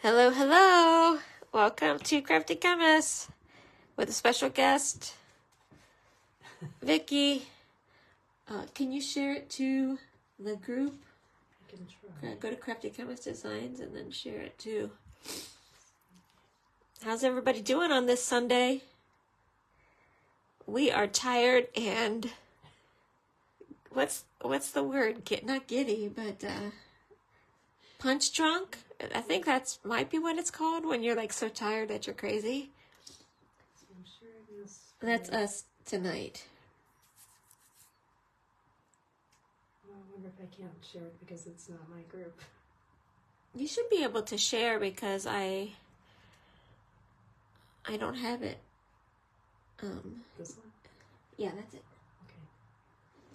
Hello, hello. Welcome to Crafty Chemist with a special guest, Vicky. Can you share it to the group? I can try. Go to Crafty Chemist Designs and then share it too. How's everybody doing on this Sunday? We are tired and what's the word? Not giddy, but punch drunk. I think that's might be what it's called when you're like so tired that you're crazy. So I'm sharing this. That's us tonight. Well, I wonder if I can't share it because it's not my group. You should be able to share because I don't have it. This one? Yeah, that's it.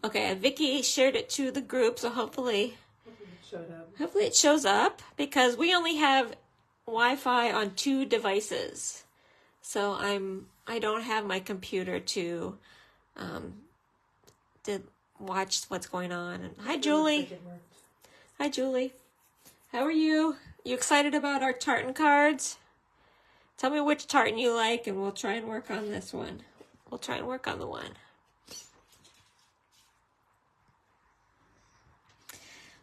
Okay. Okay, Vicky shared it to the group, so hopefully It showed up. Hopefully it shows up because we only have Wi-Fi on 2 devices. So I don't have my computer to watch what's going on. And hi Julie. Hi Julie. How are you? You excited about our tartan cards? Tell me which tartan you like and we'll try and work on this one. We'll try and work on the one.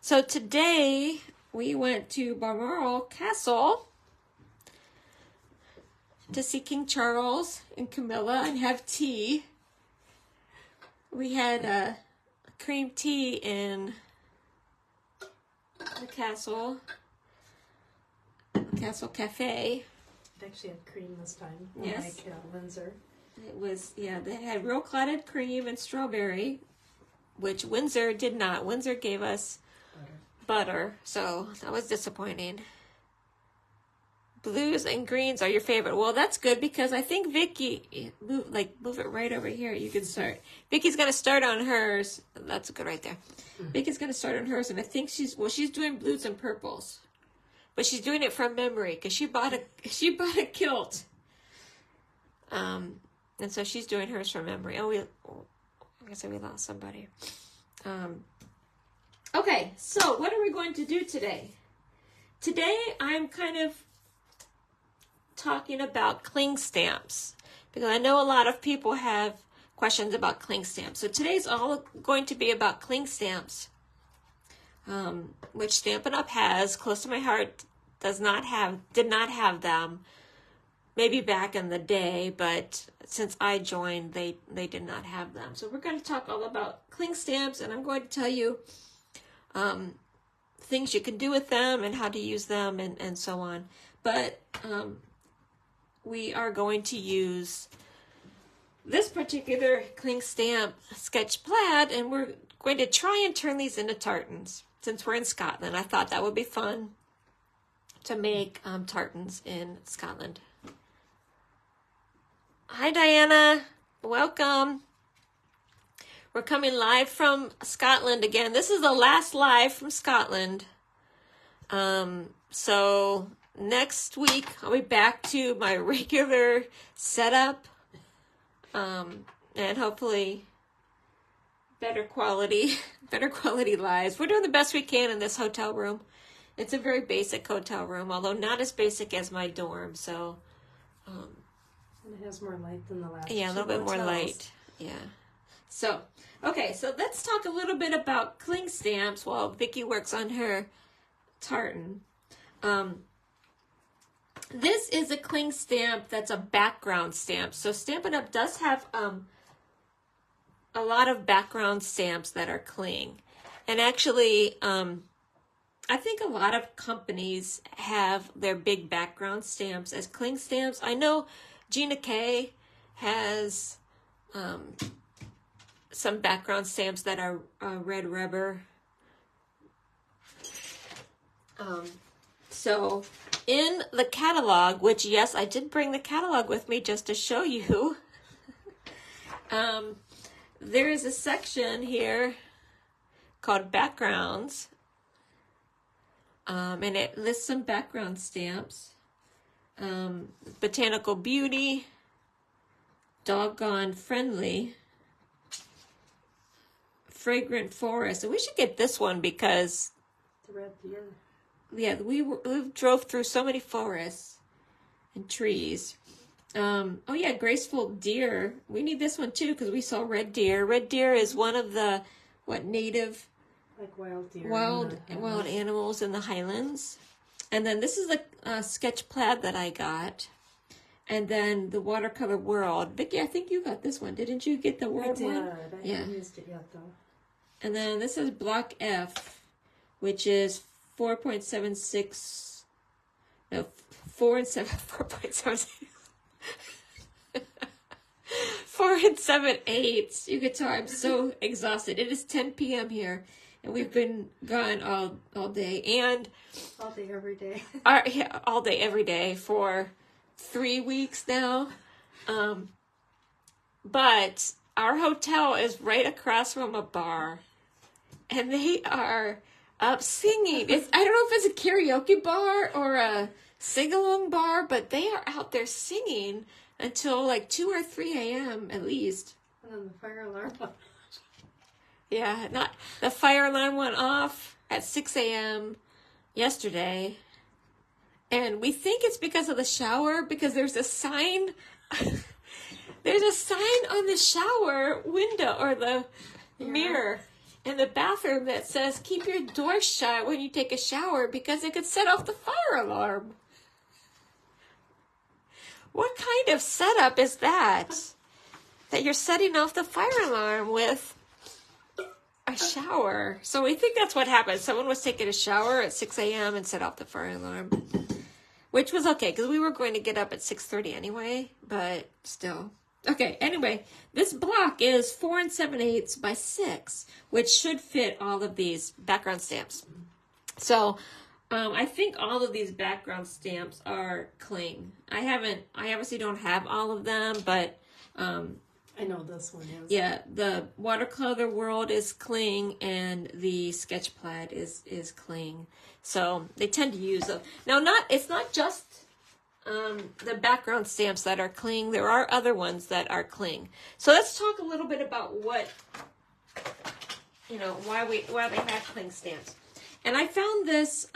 So today we went to Balmoral Castle to see King Charles and Camilla and have tea. We had cream tea in the Castle Cafe. It actually had cream this time. Yes. Like Windsor. It was, yeah, they had real clotted cream and strawberry, which Windsor did not. Windsor gave us butter, so that was disappointing. Blues and greens are your favorite. Well, that's good because I think Vicky, move it right over here. You can start. Vicky's gonna start on hers. That's good right there. Vicky's gonna start on hers, and I think she's doing blues and purples, but she's doing it from memory because she bought a kilt. And so she's doing hers from memory. I guess we lost somebody. Okay, so what are we going to do today? Today I'm kind of talking about cling stamps because I know a lot of people have questions about cling stamps. So today's all going to be about cling stamps, which Stampin' Up! Has. Close to my heart did not have them. Maybe back in the day, but since I joined, they did not have them. So we're going to talk all about cling stamps, and I'm going to tell you things you can do with them and how to use them and so on. But we are going to use this particular cling stamp sketch plaid, and we're going to try and turn these into tartans. Since we're in Scotland, I thought that would be fun to make tartans in Scotland. Hi Diana, welcome. We're coming live from Scotland again. This is the last live from Scotland. So next week I'll be back to my regular setup, and hopefully better quality lives. We're doing the best we can in this hotel room. It's a very basic hotel room, although not as basic as my dorm. So, And it has more light than the last. Yeah, a little bit more light. Yeah. So, okay, so let's talk a little bit about cling stamps while Vicky works on her tartan. This is a cling stamp that's a background stamp. So Stampin' Up! Does have a lot of background stamps that are cling. And actually, I think a lot of companies have their big background stamps as cling stamps. I know Gina K has some background stamps that are red rubber. So in the catalog, which yes, I did bring the catalog with me just to show you, there is a section here called backgrounds, and it lists some background stamps. Botanical Beauty, Doggone Friendly, Fragrant Forest. And we should get this one because The red deer. we drove through so many forests and trees. Oh yeah, graceful deer. We need this one too because we saw red deer. Red deer is one of the native like wild deer, wild animals in the Highlands. And then this is a sketch plaid that I got. And then the watercolor world. Vicki, I think you got this one. Didn't you get the world one? I haven't used it yet though. And then this is block F, which is 4.76. No, 4.76. 4 7/8. You can tell I'm so exhausted. It is 10 p.m. here, and we've been gone all day and all day every day. All day every day for 3 weeks now. But our hotel is right across from a bar, and they are up singing. I don't know if it's a karaoke bar or a sing-along bar, but they are out there singing until like 2 or 3 a.m. at least. And then the fire alarm. Yeah, the fire alarm went off at 6 a.m. yesterday. And we think it's because of the shower, because there's a sign. There's a sign on the shower window or the mirror in the bathroom that says, keep your door shut when you take a shower because it could set off the fire alarm. What kind of setup is that? That you're setting off the fire alarm with a shower. So we think that's what happened. Someone was taking a shower at 6 a.m. and set off the fire alarm. Which was okay, because we were going to get up at 6:30 anyway, but still. Okay, anyway, this block is 4 7/8 by 6, which should fit all of these background stamps. So, I think all of these background stamps are cling. I obviously don't have all of them, but I know this one is. Yeah, the watercolor world is cling and the sketch plaid is cling. So they tend to use them. Now it's not just the background stamps that are cling. There are other ones that are cling. So let's talk a little bit about why they have cling stamps. And I found this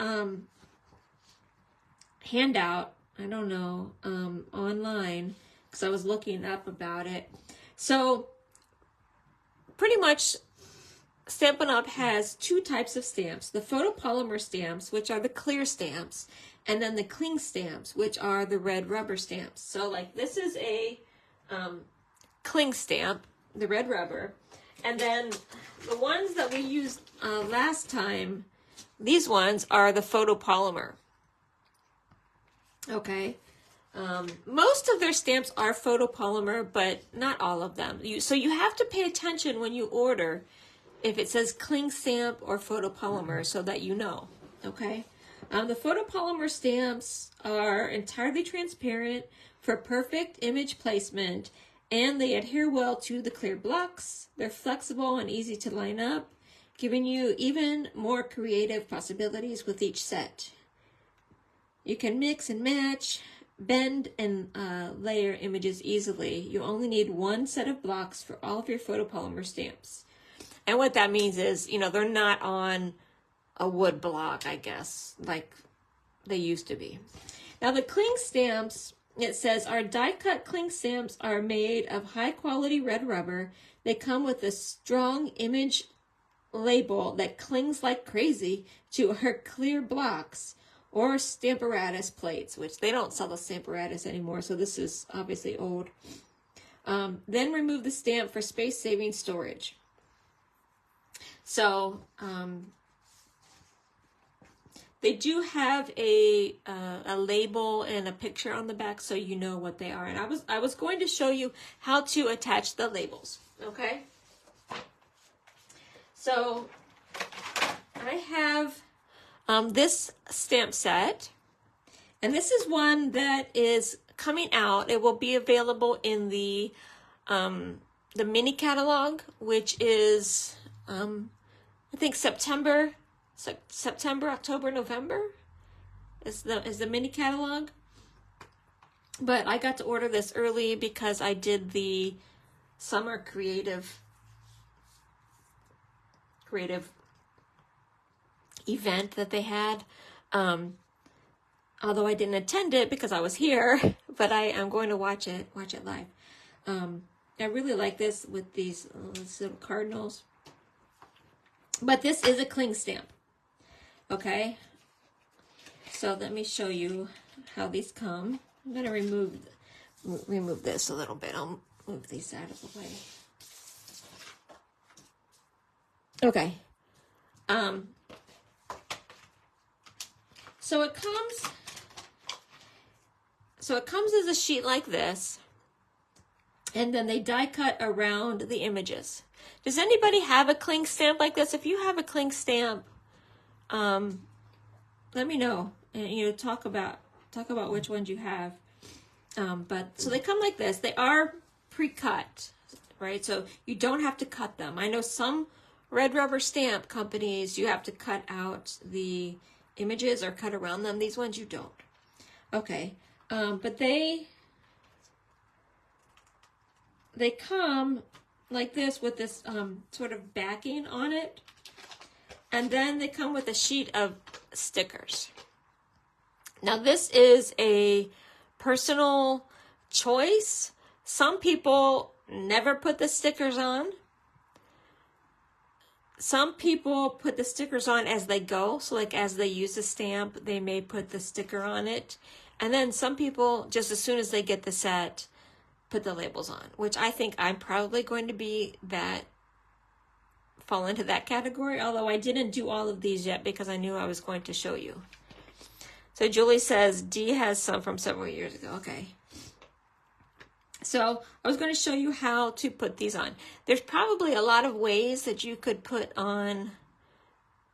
handout, I don't know, online, because I was looking up about it. So pretty much Stampin' Up! Has 2 types of stamps. The photopolymer stamps, which are the clear stamps, and then the cling stamps, which are the red rubber stamps. So like this is a cling stamp, the red rubber. And then the ones that we used last time, these ones are the photopolymer. Okay. Most of their stamps are photopolymer, but not all of them. So you have to pay attention when you order if it says cling stamp or photopolymer so that you know. Okay. The photopolymer stamps are entirely transparent for perfect image placement, and they adhere well to the clear blocks. They're flexible and easy to line up, giving you even more creative possibilities with each set. You can mix and match, bend and layer images easily. You only need 1 set of blocks for all of your photopolymer stamps. And what that means is, they're not on a wood block, I guess, like they used to be. Now the cling stamps, it says, our die-cut cling stamps are made of high-quality red rubber. They come with a strong image label that clings like crazy to our clear blocks or Stamparatus plates, which they don't sell the Stamparatus anymore, so this is obviously old. Then remove the stamp for space-saving storage. So they do have a label and a picture on the back, so you know what they are. And I was going to show you how to attach the labels. Okay. So I have this stamp set, and this is one that is coming out. It will be available in the mini catalog, which is I think September, October, November is the mini catalog. But I got to order this early because I did the summer creative event that they had Although I didn't attend it because I was here, but I am going to watch it live. I really like this with these little cardinals. But this is a cling stamp. Okay. So let me show you how these come. I'm going to remove this a little bit. I'll move these out of the way. Okay. So it comes as a sheet like this, and then they die cut around the images. Does anybody have a cling stamp like this? If you have a cling stamp, let me know, and talk about which ones you have. But so they come like this. They are pre-cut, right? So you don't have to cut them. I know some red rubber stamp companies, you have to cut out the images or cut around them. These ones you don't. Okay, but they come like this with this sort of backing on it, and then they come with a sheet of stickers. Now this is a personal choice. Some people never put the stickers on. Some people put the stickers on as they go. So like as they use the stamp, they may put the sticker on it. And then some people, just as soon as they get the set, put the labels on, which I think I'm probably going to fall into that category, although I didn't do all of these yet because I knew I was going to show you. So Julie says D has some from several years ago. Okay. So I was going to show you how to put these on. There's probably a lot of ways that you could put on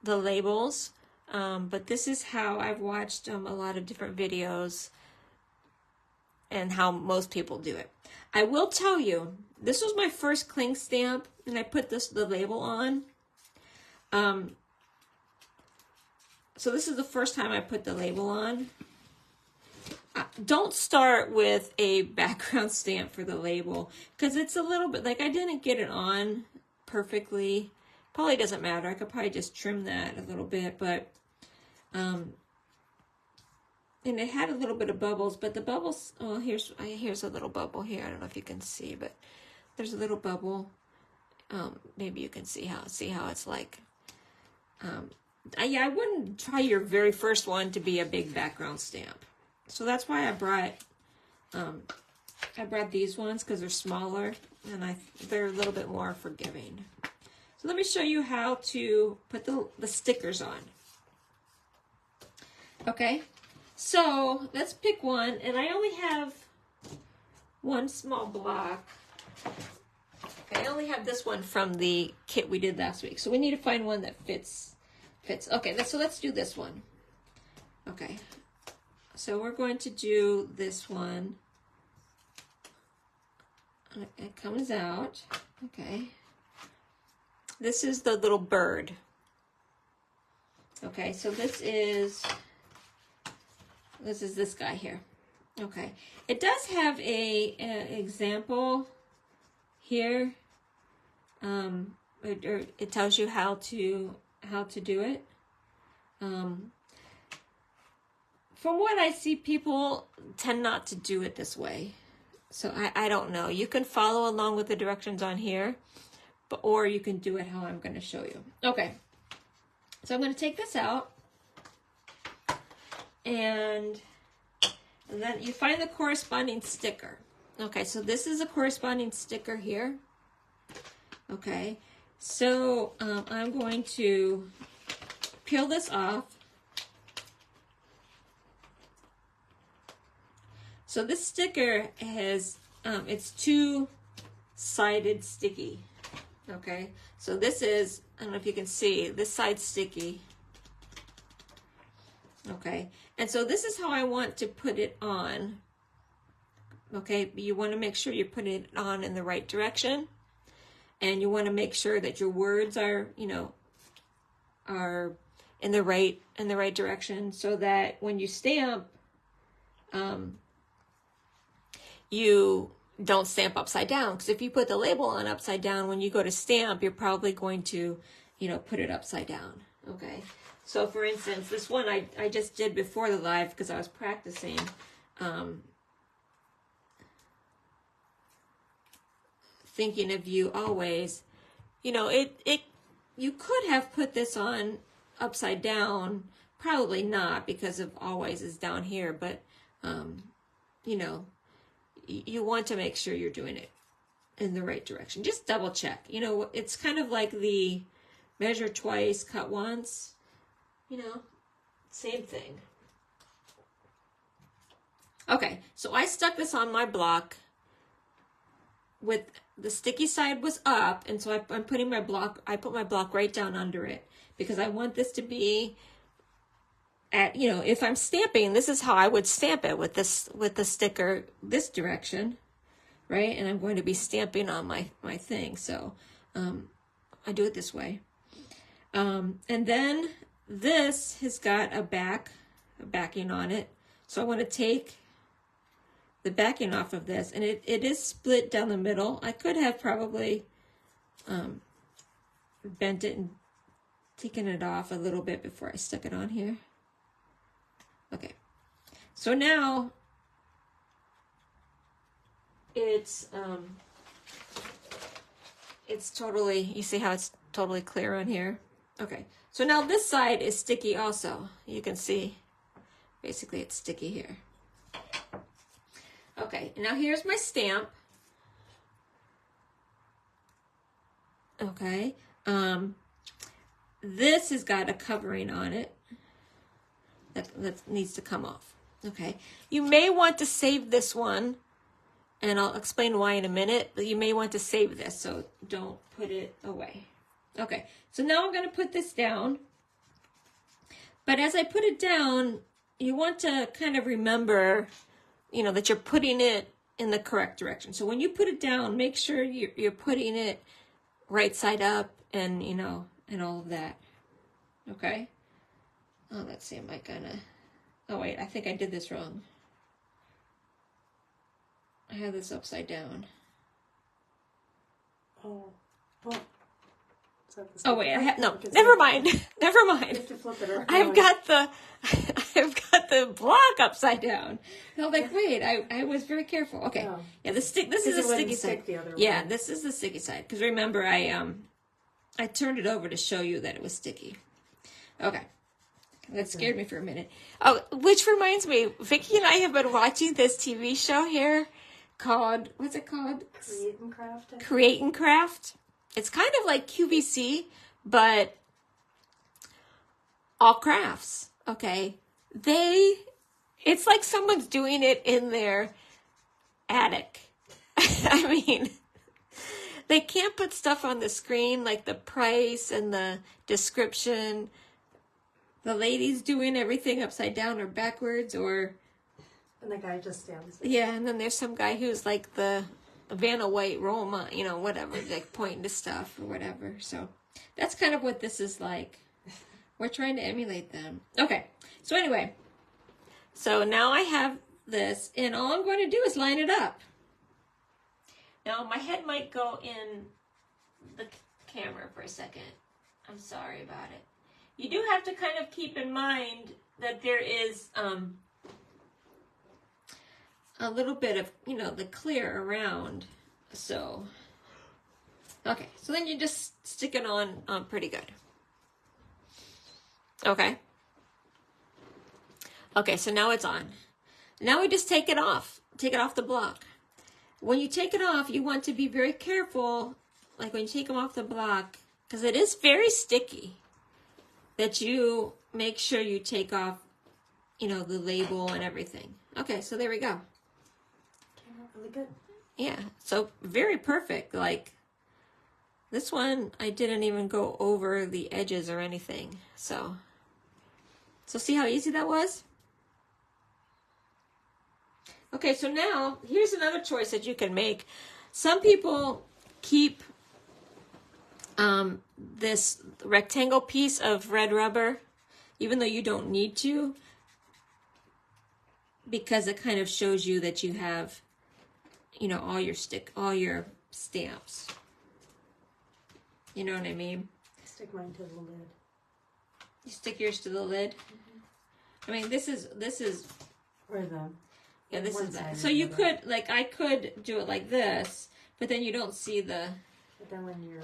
the labels, but this is how I've watched a lot of different videos and how most people do it. I will tell you, this was my first cling stamp, and I put the label on. So this is the first time I put the label on. Don't start with a background stamp for the label, because it's a little bit, like I didn't get it on perfectly. Probably doesn't matter. I could probably just trim that a little bit, but, and it had a little bit of bubbles, but the bubbles, oh, here's a little bubble here. I don't know if you can see, but there's a little bubble. Maybe you can see how it's like. Yeah, I wouldn't try your very first one to be a big background stamp. So that's why I brought these ones, because they're smaller and they're a little bit more forgiving. So let me show you how to put the stickers on. Okay, so let's pick one, and I only have one small block. Okay, I only have this one from the kit we did last week, so we need to find one that fits. Okay, so let's do this one. Okay, so we're going to do this one. It comes out. Okay, this is the little bird. Okay, so this is this guy here. Okay, it does have an example here. It tells you how to do it. From what I see, people tend not to do it this way. So I don't know. You can follow along with the directions on here, or you can do it how I'm going to show you. Okay. So I'm going to take this out, and then you find the corresponding sticker. Okay, so this is a corresponding sticker here. Okay, so I'm going to peel this off. So this sticker has, it's two-sided sticky. Okay, so this is, I don't know if you can see, this side's sticky. Okay, and so this is how I want to put it on. Okay, you want to make sure you put it on in the right direction, and you want to make sure that your words are, are in the right direction, so that when you stamp, you don't stamp upside down. Because if you put the label on upside down, when you go to stamp, you're probably going to, put it upside down. Okay, So for instance, this one I just did before the live because I was practicing. Thinking of you always. You know, you could have put this on upside down. Probably not, because of always is down here, but you know, you want to make sure you're doing it in the right direction. Just double check. You know, it's kind of like the measure twice, cut once. You know, same thing. Okay, so I stuck this on my block with the sticky side was up, and so I'm putting my block, I put my block right down under it because I want this to be at, you know, if I'm stamping, this is how I would stamp it with this, with the sticker this direction, right? And I'm going to be stamping on my thing, so I do it this way. And then this has got a backing on it, so I want to take the backing off of this, and it is split down the middle. I could have probably bent it and taken it off a little bit before I stuck it on here. Okay, so now it's totally, you see how it's totally clear on here? Okay, so now this side is sticky also. You can see basically it's sticky here. Okay, now here's my stamp. Okay, this has got a covering on it that needs to come off. Okay, you may want to save this one, and I'll explain why in a minute, but you may want to save this, so don't put it away. Okay, so now I'm going to put this down, but as I put it down, you want to kind of remember, you know, that you're putting it in the correct direction. So when you put it down, make sure you're putting it right side up, and, you know, and all of that. Okay? Oh, let's see, am I gonna... Oh, wait, I think I did this wrong. I have this upside down. Oh, well. Oh wait, I have, no, never mind. Never mind. You have to flip it around. I've got the block upside down. And I'm like, wait, I was very careful. Okay. Oh. Yeah, this is the sticky side. The other Yeah, way. this is the sticky side. Because remember, I turned it over to show you that it was sticky. Okay. That scared me for a minute. Oh, which reminds me, Vicki and I have been watching this TV show here called, what's it called? Create and Craft. Create and Craft. It's kind of like QVC, but all crafts, okay? It's like someone's doing it in their attic. I mean, they can't put stuff on the screen like the price and the description. The lady's doing everything upside down or backwards, or... And the guy just stands there. Yeah, and then there's some guy who's like the Vanna White Roma, you know, whatever, like pointing to stuff or whatever. So that's kind of what this is like. We're trying to emulate them. Okay, so anyway, so now I have this, and all I'm going to do is line it up. Now my head might go in the camera for a second. I'm sorry about it. You do have to kind of keep in mind that there is a little bit of, you know, the clear around. So, okay, so then you just stick it on pretty good. Okay. Okay, so now it's on. Now we just take it off the block. When you take it off, you want to be very careful, like when you take them off the block, because it is very sticky, that you make sure you take off, you know, the label and everything. Okay, so there we go. Came out really good. Yeah, so very perfect. Like this one, I didn't even go over the edges or anything. So see how easy that was? Okay, so now here's another choice that you can make. Some people keep this rectangle piece of red rubber, even though you don't need to, because it kind of shows you that you have, you know, all your stamps. You know what I mean? Stick mine to the lid. You stick yours to the lid. I mean, this is Or the yeah, this one is that. side So or you the could like I could do it like this, but then you don't see the But then when you're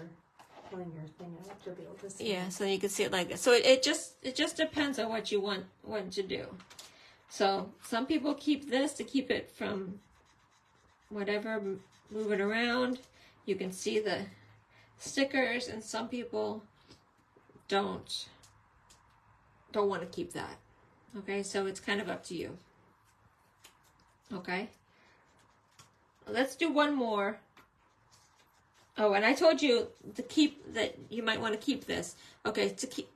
pulling your thing out, you'll be able to see. yeah. So you can see it like this. So it just depends on what you want to do. So some people keep this to keep it from whatever moving around. You can see the stickers, and some people don't want to keep that. Okay, so it's kind of up to you. Okay, let's do one more. Oh, and I told you to keep that you might want to keep this. Okay, to keep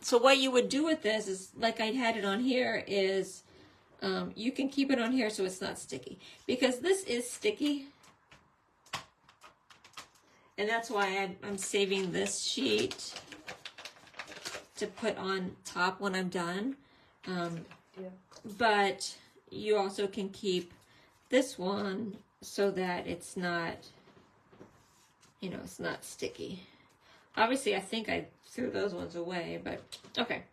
so what you would do with this is like I had it on here is you can keep it on here so it's not sticky, because this is sticky. And that's why I'm saving this sheet to put on top when I'm done. Yeah. But you also can keep this one so that it's not, you know, it's not sticky. Obviously, I think I threw those ones away, but okay.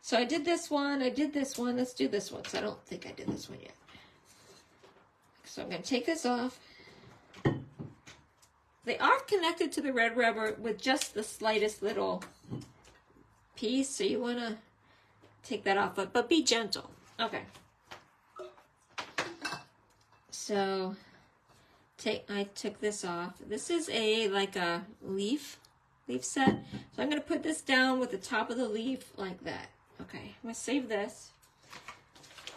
So I did this one, I did this one. Let's do this one, because I don't think I did this one yet. So I'm going to take this off. They are connected to the red rubber with just the slightest little piece, so you want to take that off, but be gentle. Okay. So I took this off. This is like a leaf set. So I'm going to put this down with the top of the leaf like that. Okay, I'm going to save this.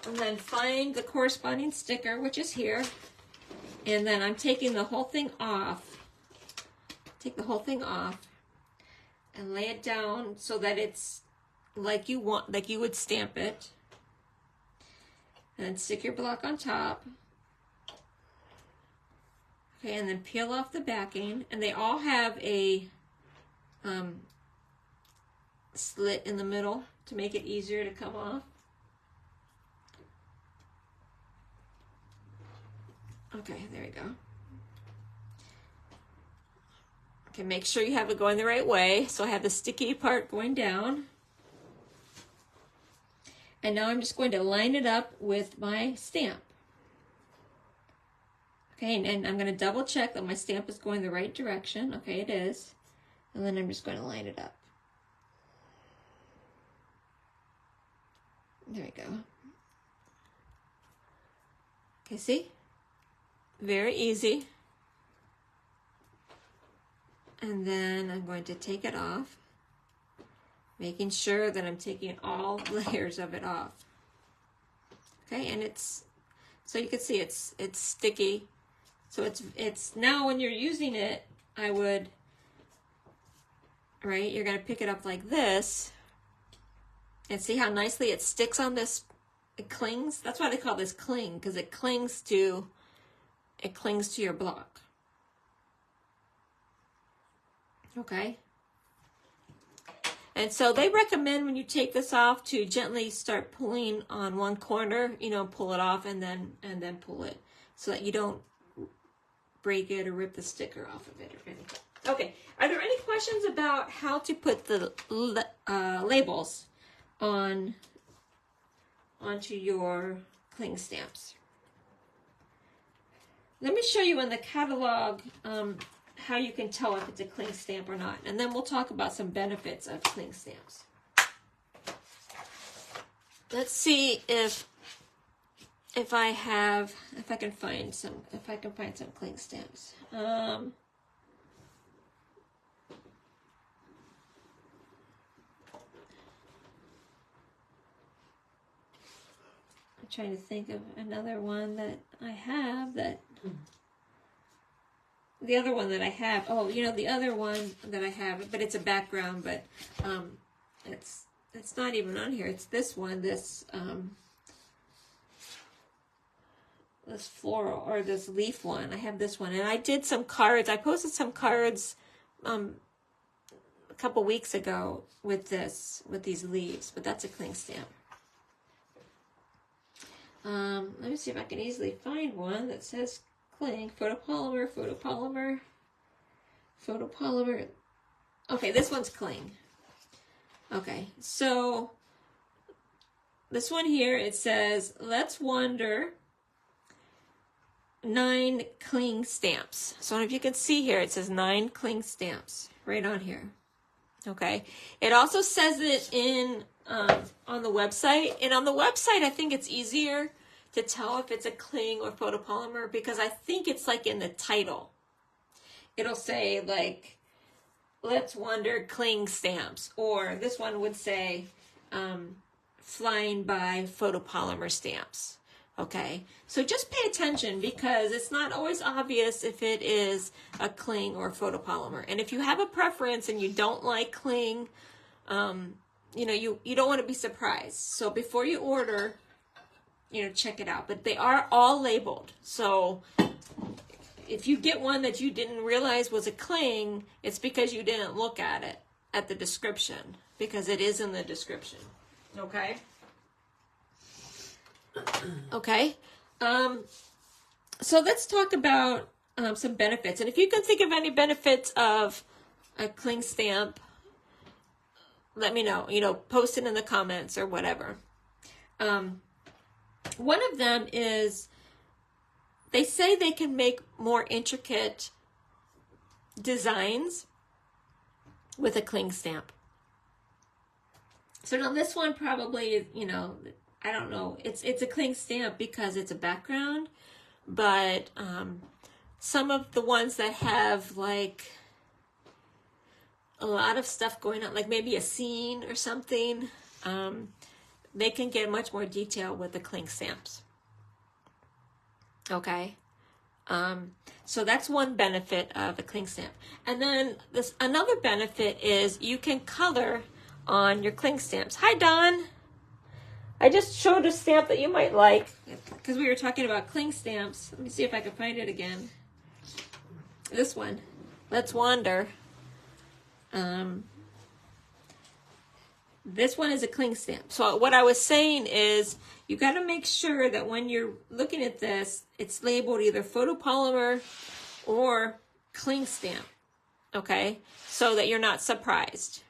And then find the corresponding sticker, which is here. And then I'm taking the whole thing off. Take the whole thing off and lay it down so that it's like you want, like you would stamp it. And then stick your block on top. Okay, and then peel off the backing. And they all have a slit in the middle to make it easier to come off. Okay, there we go. Okay, make sure you have it going the right way. So I have the sticky part going down. And now I'm just going to line it up with my stamp. Okay, and I'm going to double check that my stamp is going the right direction. Okay, it is. And then I'm just going to line it up. There we go. Okay, see? Very easy. And then I'm going to take it off, making sure that I'm taking all layers of it off. Okay, and it's, so you can see it's sticky. So it's now when you're using it, I would, right, you're going to pick it up like this, and see how nicely it sticks on this, it clings. That's why they call this cling, because it clings to your block. Okay. And so they recommend when you take this off to gently start pulling on one corner, you know, pull it off and then pull it so that you don't break it or rip the sticker off of it or anything. Okay. Are there any questions about how to put the labels onto your cling stamps? Let me show you in the catalog how you can tell if it's a cling stamp or not. And then we'll talk about some benefits of cling stamps. Let's see if I can find some cling stamps. I'm trying to think of another one that I have that... The other one that I have, oh, you know, the other one that I have, but it's a background, but it's not even on here. It's this one, this floral or this leaf one. I have this one, and I did some cards. I posted some cards a couple weeks ago with these leaves, but that's a cling stamp. Let me see if I can easily find one that says cling, photopolymer. Okay, this one's cling. Okay, so this one here, it says, let's wonder 9 cling stamps. So if you can see here, it says 9 cling stamps right on here. Okay, it also says it in on the website, and on the website I think it's easier to tell if it's a cling or photopolymer because I think it's like in the title. It'll say like, let's wonder cling stamps, or this one would say flying by photopolymer stamps. Okay, so just pay attention because it's not always obvious if it is a cling or photopolymer. And if you have a preference and you don't like cling, you know, you don't want to be surprised. So before you order, you know, check it out. But they are all labeled. So if you get one that you didn't realize was a cling, it's because you didn't look at it at the description, because it is in the description. Okay? Okay. So let's talk about some benefits. And if you can think of any benefits of a cling stamp, let me know. You know, post it in the comments or whatever. One of them is they say they can make more intricate designs with a cling stamp. So now this one probably, you know, I don't know. It's a cling stamp because it's a background, but some of the ones that have like a lot of stuff going on, like maybe a scene or something, they can get much more detail with the cling stamps. Okay. So that's one benefit of a cling stamp. And then another benefit is you can color on your cling stamps. Hi, Don. I just showed a stamp that you might like because we were talking about cling stamps. Let me see if I can find it again. This one. Let's Wander. This one is a cling stamp. So what I was saying is you got to make sure that when you're looking at this, it's labeled either photopolymer or cling stamp. Okay? So that you're not surprised.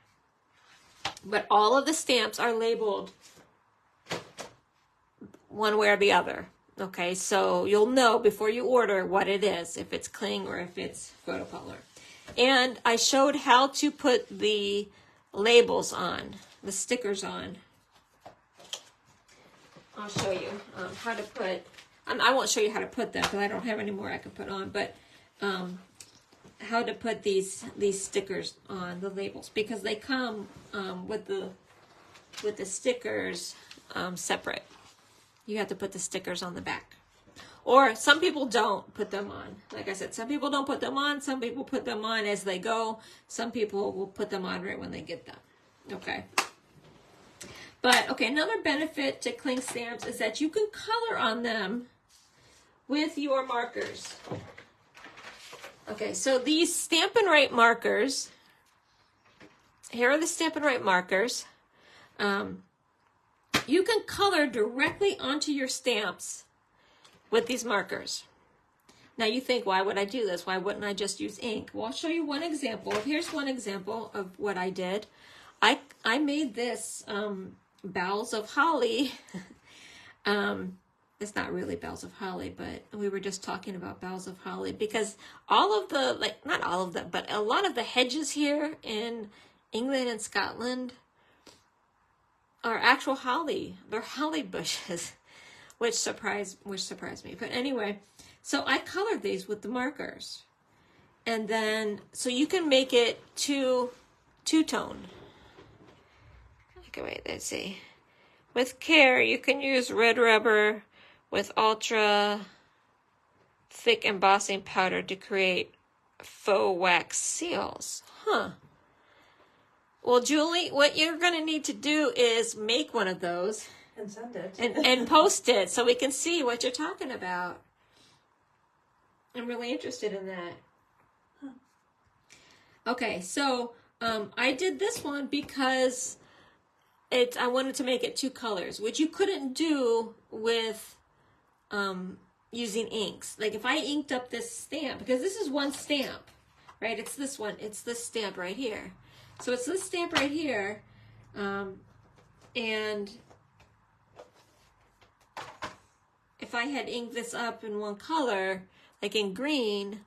But all of the stamps are labeled one way or the other. Okay, so you'll know before you order what it is, if it's cling or if it's photopolymer. And I showed how to put the labels on, the stickers on. I'll show you how to put, I won't show you how to put them because I don't have any more I can put on, but how to put these stickers on the labels, because they come with the stickers separate. You have to put the stickers on the back. Or some people don't put them on. Like I said, some people don't put them on. Some people put them on as they go. Some people will put them on right when they get them. Okay. But, okay, another benefit to cling stamps is that you can color on them with your markers. Okay, so these Stampin' Right markers, here are the Stampin' Right markers. You can color directly onto your stamps with these markers. Now you think, why would I do this? Why wouldn't I just use ink? Well, I'll show you one example. Here's one example of what I did. I made this boughs of holly. It's not really boughs of holly, but we were just talking about boughs of holly because all of the, like, not all of them, but a lot of the hedges here in England and Scotland are actual holly. They're holly bushes, which surprised me. But anyway, so I colored these with the markers. And then, so you can make it two-tone. Okay, wait, let's see. With care, you can use red rubber with ultra thick embossing powder to create faux wax seals. Huh. Well, Julie, what you're going to need to do is make one of those. And send it. And post it so we can see what you're talking about. I'm really interested in that. Huh. Okay, so I did this one because I wanted to make it 2 colors, which you couldn't do with using inks. Like if I inked up this stamp, because this is one stamp, right? It's this one. It's this stamp right here. So it's this stamp right here. And if I had inked this up in one color, like in green,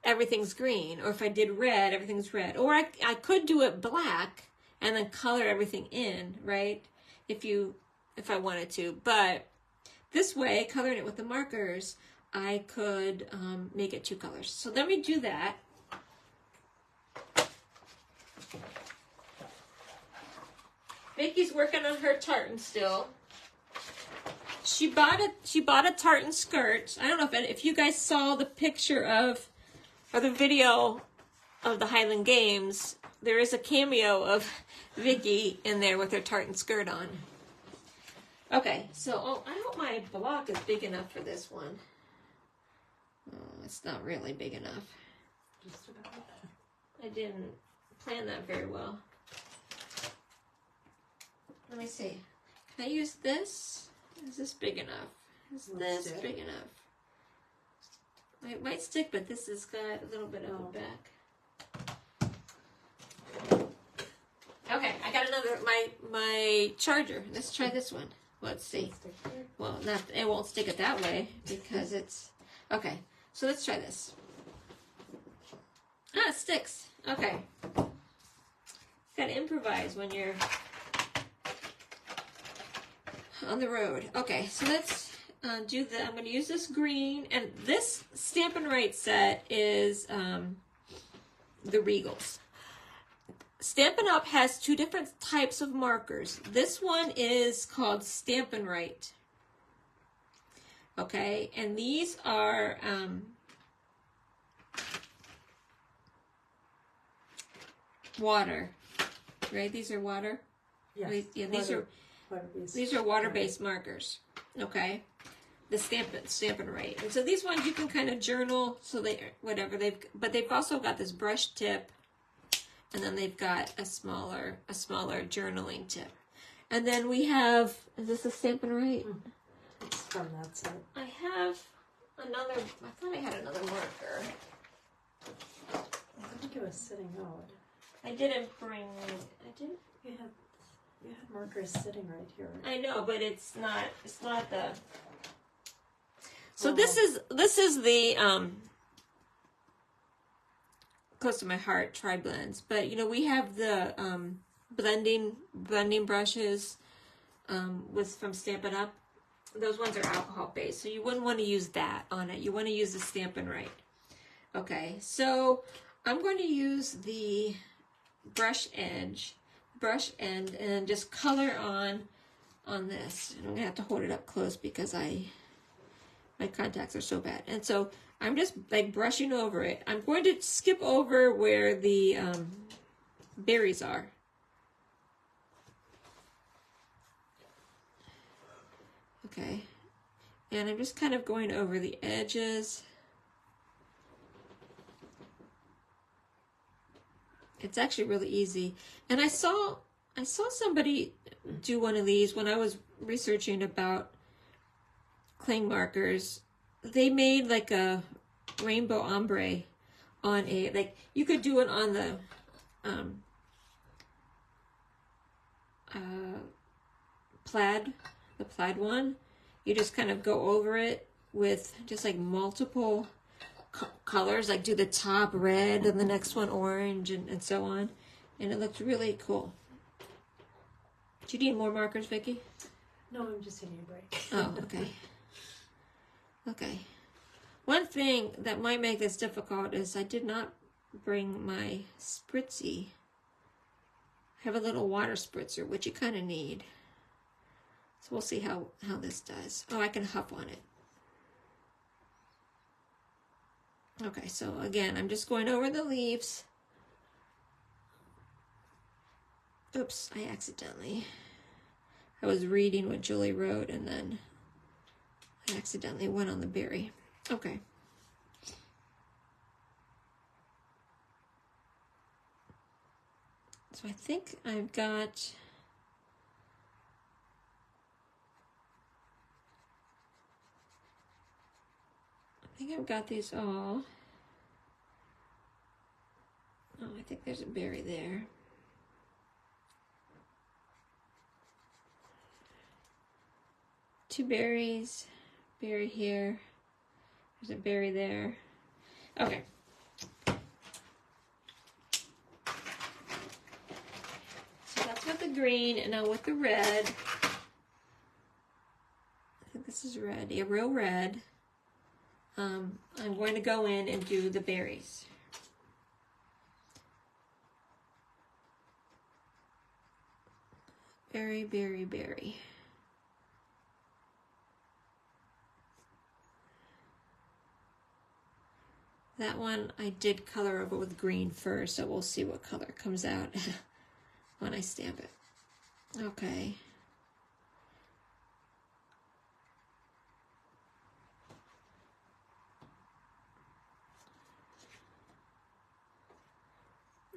everything's green. Or if I did red, everything's red. Or I could do it black and then color everything in, right? If I wanted to. But this way, coloring it with the markers, I could make it 2 colors. So let me do that. Vicky's working on her tartan still. She bought a tartan skirt. I don't know if you guys saw the picture of, or the video of the Highland Games. There is a cameo of Vicky in there with her tartan skirt on. Okay, so I hope my block is big enough for this one. Oh, it's not really big enough. Just about. I didn't plan that very well. Let me see. Can I use this? Is this big enough? Is this big enough? It might stick, but this has got a little bit of a back. Okay, I got another, my charger. Let's try this one. Let's see. Well, it won't stick it that way because it's, okay. So let's try this. Ah, it sticks. Okay. Gotta improvise when you're on the road. Okay, so let's do the, I'm going to use this green, and this Stampin' Right set is the Regals. Stampin' Up! Has 2 different types of markers. This one is called Stampin' Right. Okay, and these are water, right? These are water? Yes. Yeah, these are water-based markers, okay? The Stampin' Right. And so these ones you can kind of journal, so but they've also got this brush tip, and then they've got a smaller journaling tip. And then we have, is this a Stampin' Right? It's from that set. I have another, I thought I had another marker. I think it was sitting out. I didn't bring, I didn't. You had markers sitting right here. I know, but it's not the. So this is the close to my heart tri-blends, but we have the blending brushes from Stampin' Up. Those ones are alcohol based, so you wouldn't want to use that on it. You want to use the Stampin' Right. Okay, so I'm going to use the brush end and just color on this. I'm gonna have to hold it up close because my contacts are so bad. And so I'm just like brushing over it. I'm going to skip over where the berries are. Okay, and I'm just kind of going over the edges. It's actually really easy. And I saw somebody do one of these when I was researching about cling markers. They made like a rainbow ombre on you could do it on the plaid one. You just kind of go over it with just like multiple colors, like do the top red and the next one orange and so on, and it looks really cool. Do you need more markers, Vicky? No, I'm just taking a break. Oh, okay. Okay. One thing that might make this difficult is I did not bring my spritzy. I have a little water spritzer, which you kind of need. So we'll see how this does. Oh, I can huff on it. Okay, so again, I'm just going over the leaves. Oops, I was reading what Julie wrote and then I accidentally went on the berry. Okay. So I think I've got these all. Oh, I think there's a berry there. 2 berries. Berry here. There's a berry there. Okay. So that's with the green, and now with the red. I think this is red. Yeah, real red. I'm going to go in and do the berries. Berry, berry, berry. That one I did color over with green first, so we'll see what color comes out when I stamp it. Okay.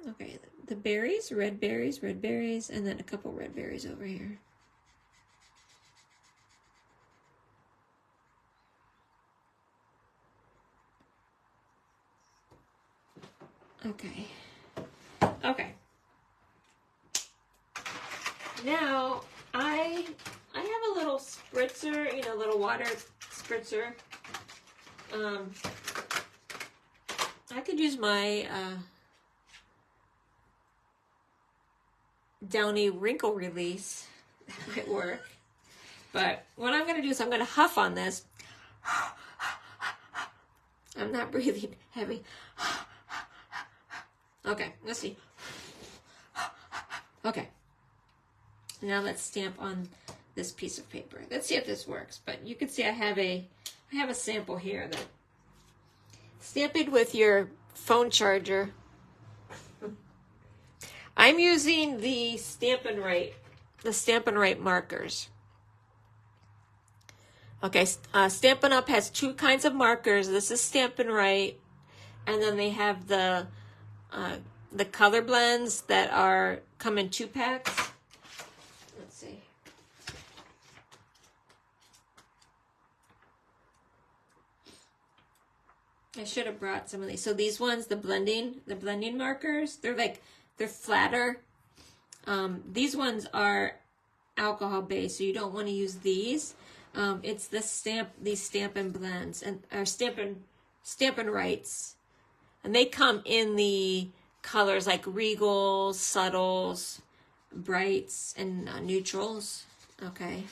Okay, the berries, red berries, and then a couple red berries over here. Okay. Okay. Now, I have a little spritzer, you know, little water spritzer. I could use my Downy wrinkle release. That might work. But what I'm going to do is I'm going to huff on this. I'm not breathing heavy. Okay, let's see. Okay. Now let's stamp on this piece of paper. Let's see if this works. But you can see I have a sample here that stamp it with your phone charger. I'm using the Stampin' Right markers. Okay, Stampin' Up has 2 kinds of markers. This is Stampin' Right, and then they have the color blends that come in 2 packs. Let's see. I should have brought some of these. So these ones, the blending markers, they're flatter. These ones are alcohol based, so you don't want to use these. It's these Stampin' blends and Stampin' Rights, and they come in the colors like regals, subtles, brights, and neutrals. Okay.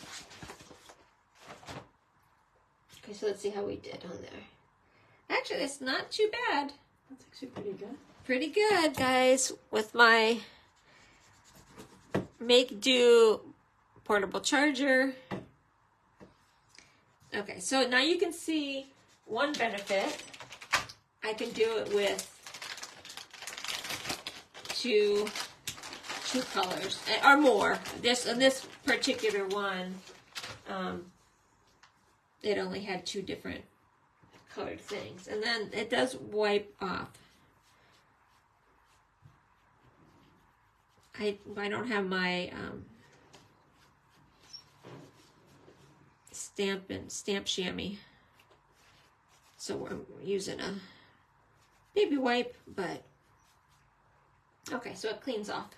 Okay, so let's see how we did on there. Actually, it's not too bad. That's actually pretty good. Pretty good, guys, with my Make Do portable charger. Okay, so now you can see one benefit. I can do it with two colors or more. This particular one, it only had 2 different colored things, and then it does wipe off. I don't have my stamp chamois, so I'm using a baby wipe, but okay, so it cleans off.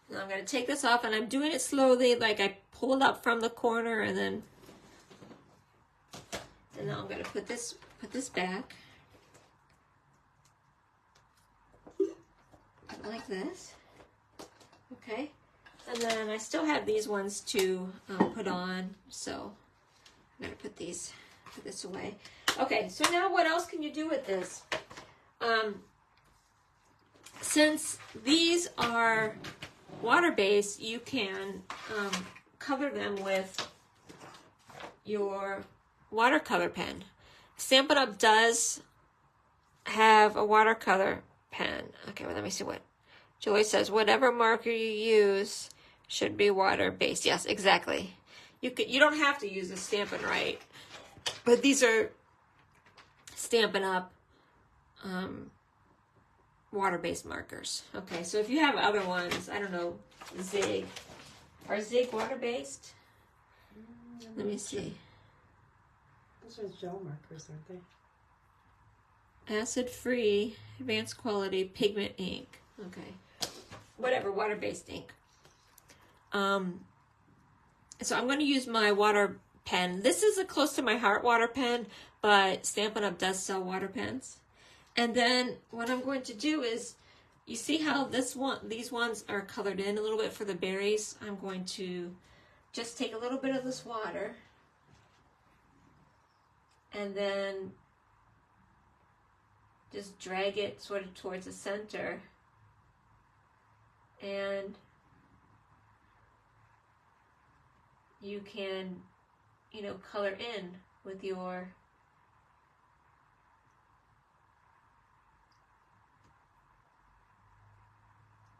Now I'm going to take this off, and I'm doing it slowly, like I pull it up from the corner, and now I'm going to put this back like this. Okay, and then I still have these ones to put on, so I'm going to put this away. Okay, so now what else can you do with this? Since these are water-based, you can color them with your watercolor pen. Stampin' Up! Does have a watercolor pen. Okay, well, let me see what Julie says. Whatever marker you use should be water-based. Yes, exactly. You don't have to use the Stampin' Right, but these are Stampin' Up! Water-based markers. Okay, so if you have other ones, I don't know, Zig. Are Zig water-based? Let me see. Those are gel markers, aren't they? Acid-free, advanced quality, pigment ink. Okay. whatever, water-based ink. So I'm going to use my water pen. This is a close to my heart water pen, but Stampin' Up! Does sell water pens. And then what I'm going to do is, you see how these ones are colored in a little bit for the berries? I'm going to just take a little bit of this water and then just drag it sort of towards the center, and you can, you know, color in with your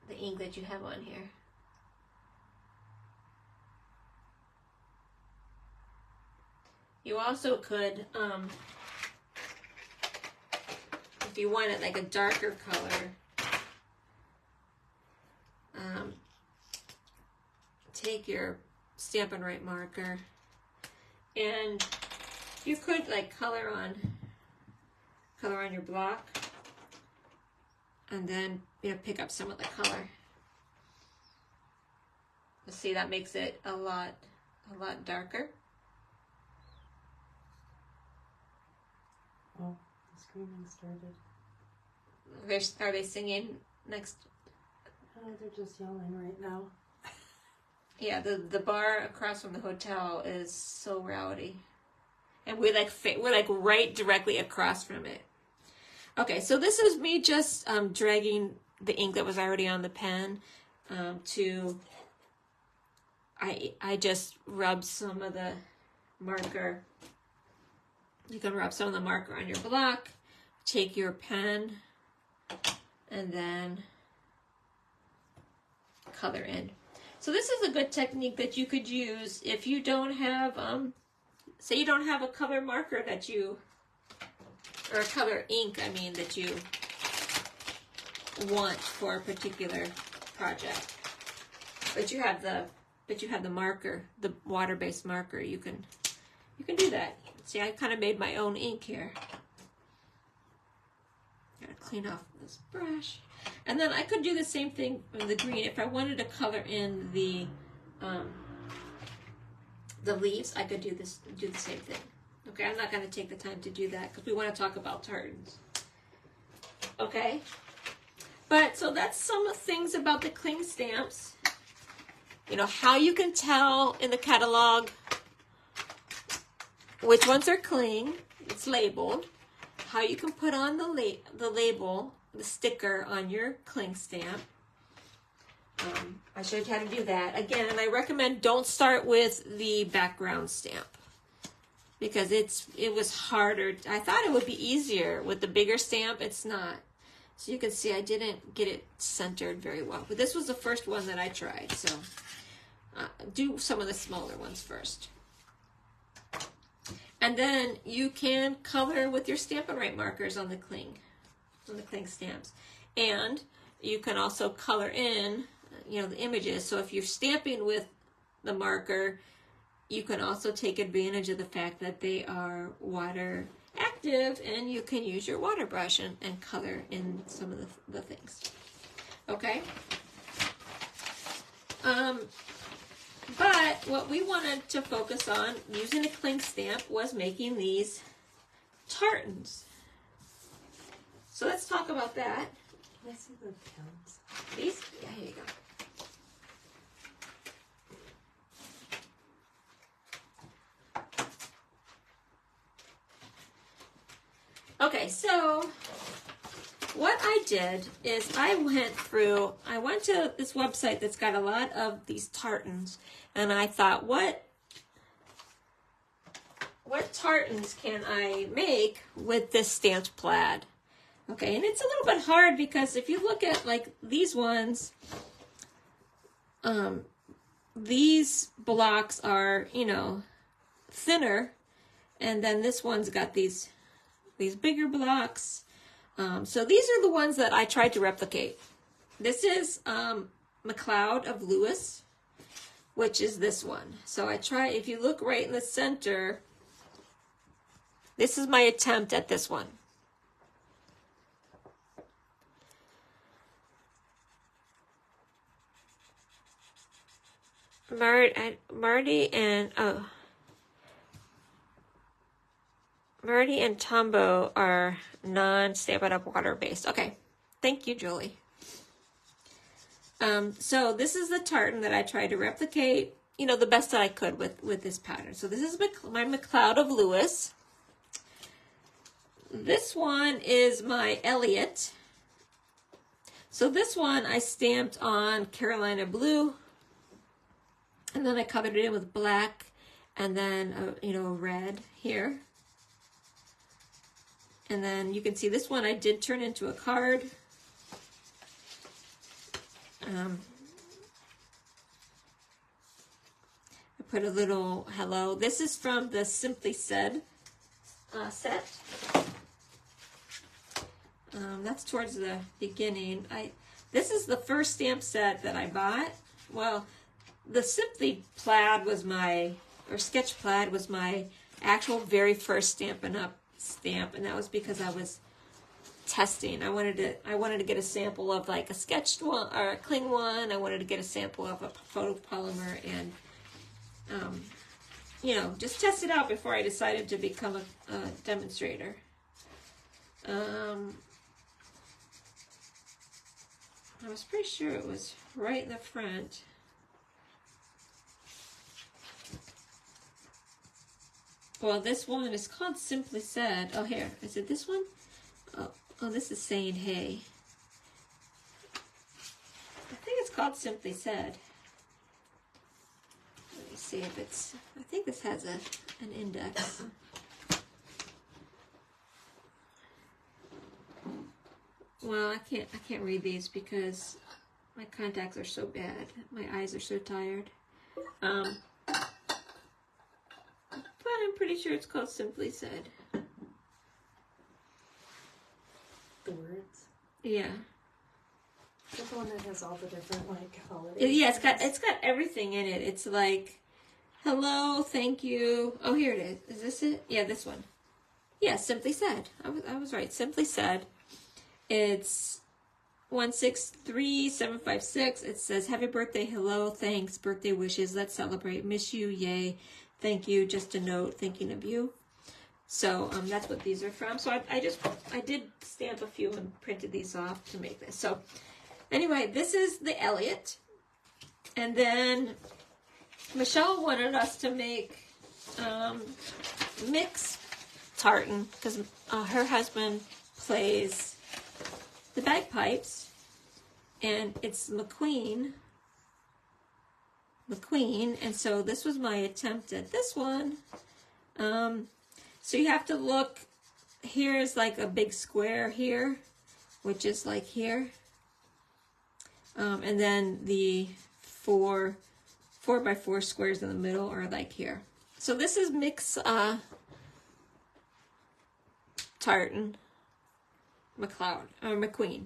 the ink that you have on here. You also could, if you wanted like a darker color, take your Stampin' Right marker, and you could like color on your block, and then, you know, pick up some of the color. You'll see that makes it a lot darker. Oh, the screaming started. Are they singing next? Oh, they're just yelling right now. Yeah, the bar across from the hotel is so rowdy, and we're like right directly across from it. Okay, so this is me just dragging the ink that was already on the pen I just rubbed some of the marker. You can rub some of the marker on your block, take your pen, and then color in. So this is a good technique that you could use if you don't have, say you don't have a color marker that you, or a color ink, I mean, that you want for a particular project. But you have the marker, the water-based marker. You can do that. See, I kind of made my own ink here. Gotta clean off this brush. And then I could do the same thing with the green. If I wanted to color in the leaves, I could do the same thing. Okay, I'm not going to take the time to do that because we want to talk about tartans. Okay, but so that's some things about the cling stamps. You know, how you can tell in the catalog which ones are cling. It's labeled. How you can put on the label, the sticker on your cling stamp. I showed you how to do that. Again, and I recommend don't start with the background stamp because it was harder. I thought it would be easier with the bigger stamp. It's not. So you can see I didn't get it centered very well. But this was the first one that I tried. So do some of the smaller ones first. And then you can color with your Stampin' Right markers on the cling stamps. And you can also color in, you know, the images. So if you're stamping with the marker, you can also take advantage of the fact that they are water active, and you can use your water brush and color in some of the things. Okay? But what we wanted to focus on using a cling stamp was making these tartans. So let's talk about that. Can I see the pens? These? Yeah, here you go. Okay, so what I did is I went to this website that's got a lot of these tartans, and I thought, what tartans can I make with this stamped plaid? Okay, and it's a little bit hard because if you look at like these ones, these blocks are, you know, thinner, and then this one's got these bigger blocks. So these are the ones that I tried to replicate. This is McLeod of Lewis, which is this one. So if you look right in the center, this is my attempt at this one. Marty and Tombow are non-Stampin' Up! Water based. Okay, thank you, Julie. So this is the tartan that I tried to replicate, you know, the best that I could with this pattern. So this is my McCloud of Lewis. This one is my Elliot. So this one I stamped on Carolina blue, and then I covered it in with black, and then you know, red here. And then you can see this one I did turn into a card. I put a little hello. This is from the Simply Said set. That's towards the beginning. This is the first stamp set that I bought. Well, the Simply Plaid was Sketch Plaid was my actual very first Stampin' Up! Stamp, and that was because I was testing. I wanted to get a sample of like a sketched one or a cling one. I wanted to get a sample of a photopolymer and you know, just test it out before I decided to become a demonstrator. I was pretty sure it was right in the front. Well, this one is called Simply Said. Oh, here. Is it this one? Oh, this is saying hey. I think it's called Simply Said. Let me see if it's... I think this has an index. Well, I can't read these because my contacts are so bad. My eyes are so tired. But I'm pretty sure it's called Simply Said. The words? Yeah. Is that the one that has all the different like holidays? Yeah, it's got everything in it. It's like, hello, thank you. Oh, here it is. Is this it? Yeah, this one. Yeah, Simply Said. I was right. Simply Said. It's 163756. It says, happy birthday, hello, thanks, birthday wishes, let's celebrate, miss you, yay, thank you, just a note, thinking of you. So that's what these are from. So I did stamp a few and printed these off to make this. So anyway, this is the Elliot. And then Michelle wanted us to make mix tartan because her husband plays the bagpipes, and it's McQueen, and so this was my attempt at this one. So you have to look, here's like a big square here, which is like here, and then the four by four squares in the middle are like here. So this is mix tartan. McQueen.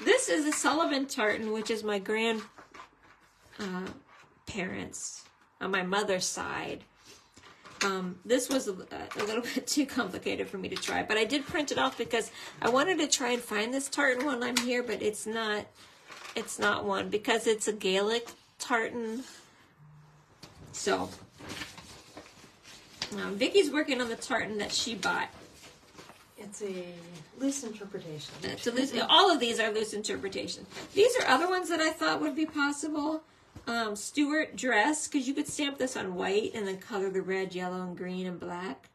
This is a Sullivan tartan, which is my grandparents on my mother's side. This was a little bit too complicated for me to try, but I did print it off because I wanted to try and find this tartan while I'm here, but it's not one because it's a Gaelic tartan. So Vicky's working on the tartan that she bought. It's a loose interpretation. All of these are loose interpretation. These are other ones that I thought would be possible. Stuart Dress, because you could stamp this on white and then color the red, yellow, and green and black.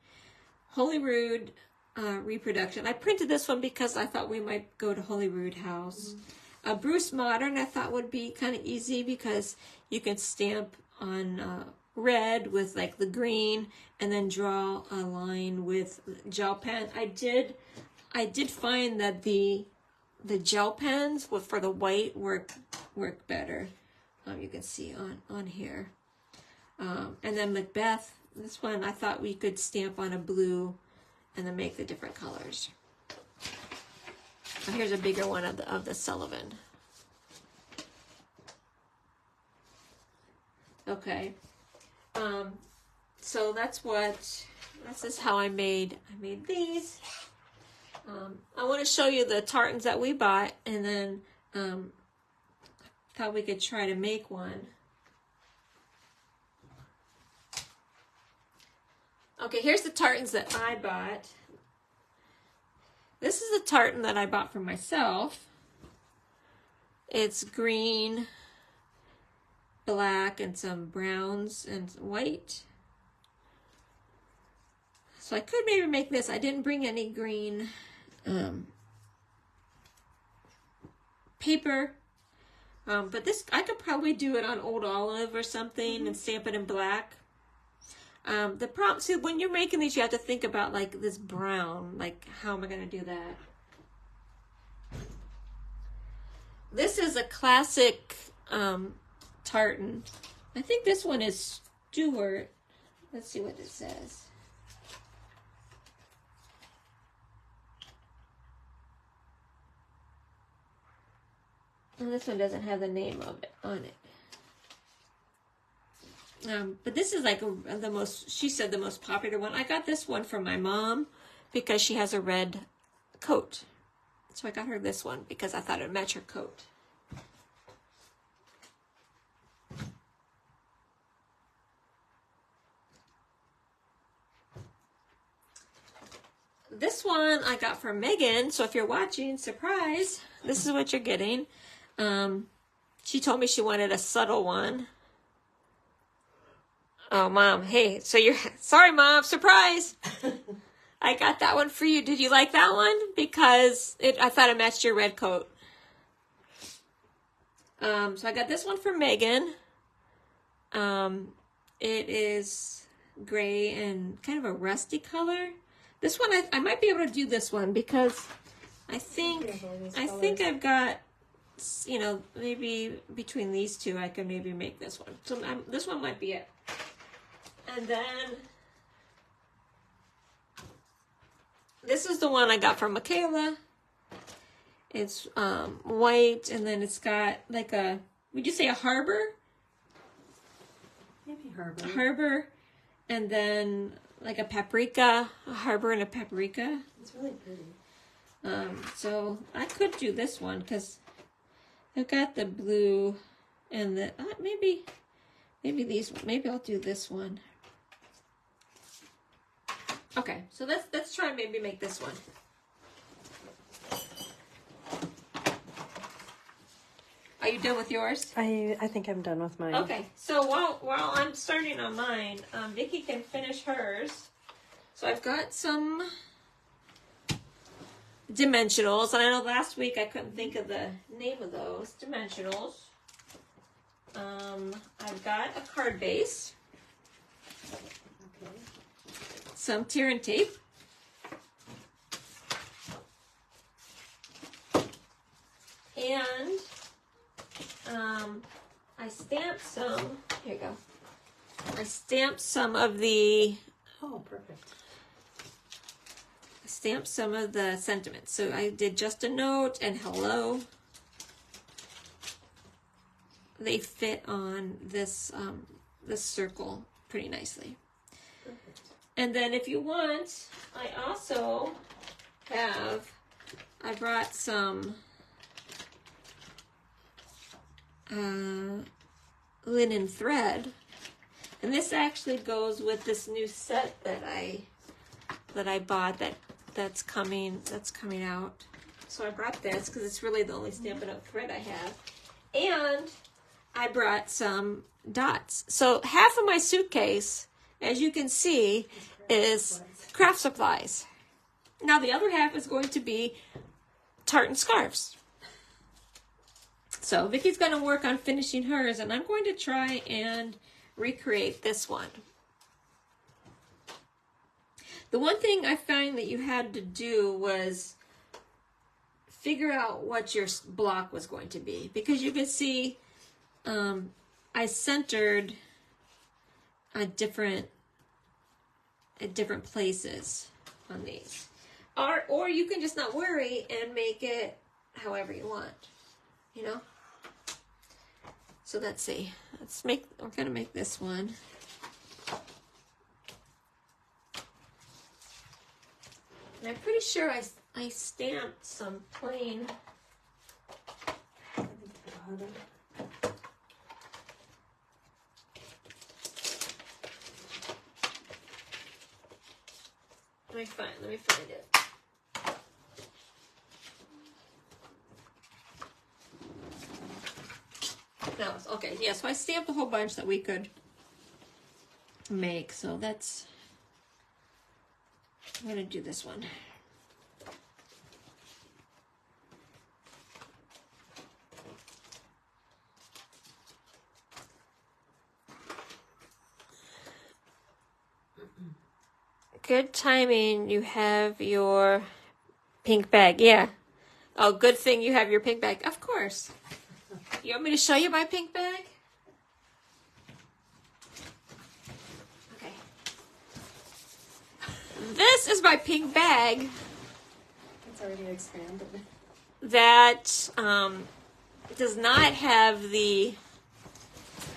Holyrood Reproduction. I printed this one because I thought we might go to Holyrood House. Bruce Modern I thought would be kind of easy because you can stamp on red with like the green and then draw a line with gel pen. I did find that the gel pens for the white work better. You can see on here. And then Macbeth, this one I thought we could stamp on a blue and then make the different colors. Here's a bigger one of the Sullivan. Okay. So this is how I made these. I want to show you the tartans that we bought, and then thought we could try to make one. Okay, here's the tartans that I bought. This is a tartan that I bought for myself. It's green, black, and some browns and white. So I could maybe make this. I didn't bring any green paper. But this, I could probably do it on old olive or something and stamp it in black. The problem, see, when you're making these, you have to think about like this brown. Like, how am I going to do that? This is a classic tartan. I think this one is Stewart. Let's see what it says. And this one doesn't have the name of it on it. But this is like the most, she said the most popular one. I got this one from my mom because she has a red coat. So I got her this one because I thought it would match her coat. This one I got from Megan. So if you're watching, surprise, this is what you're getting. She told me she wanted a subtle one. Oh, Mom. Hey, so you're... Sorry, Mom. Surprise. I got that one for you. Did you like that one? Because I thought it matched your red coat. So I got this one for Megan. It is gray and kind of a rusty color. This one, I might be able to do this one because I think I've got, you know, maybe between these two, I can maybe make this one. So this one might be it. And then this is the one I got from Michaela. It's white, and then it's got like a, would you say a harbor? Maybe harbor. A harbor, and then like a paprika, a harbor and a paprika. It's really pretty. So I could do this one because I've got the blue and the maybe these. Maybe I'll do this one. Okay, so let's try and maybe make this one. Are you done with yours? I think I'm done with mine. Okay, so while I'm starting on mine, Vicki can finish hers. So I've got some dimensionals, and I know last week I couldn't think of the name of those dimensionals. I've got a card base. Okay. Some tear and tape. And I stamped some, here you go. I stamped some of the, Oh, perfect. I stamped some of the sentiments. So I did just a note and hello. They fit on this, this circle pretty nicely. Perfect. And then if you want, I also have, I brought some linen thread, and this actually goes with this new set that I bought that's coming out. So I brought this because it's really the only Stampin' Up! Thread I have, and I brought some dots. So half of my suitcase, as you can see, is craft supplies. Now the other half is going to be tartan scarves. So Vicki's going to work on finishing hers, and I'm going to try and recreate this one. The one thing I found that you had to do was figure out what your block was going to be, because you can see I centered at different places on these, or you can just not worry and make it however you want, you know. So let's see. We're gonna make this one. And I'm pretty sure I stamped some plain. me find it. No, okay, yeah, so I stamped a whole bunch that we could make, so that's, I'm gonna do this one. Good timing, you have your pink bag, yeah. Oh, good thing you have your pink bag, of course. You want me to show you my pink bag? Okay. This is my pink bag. It's already expanded. That does not have the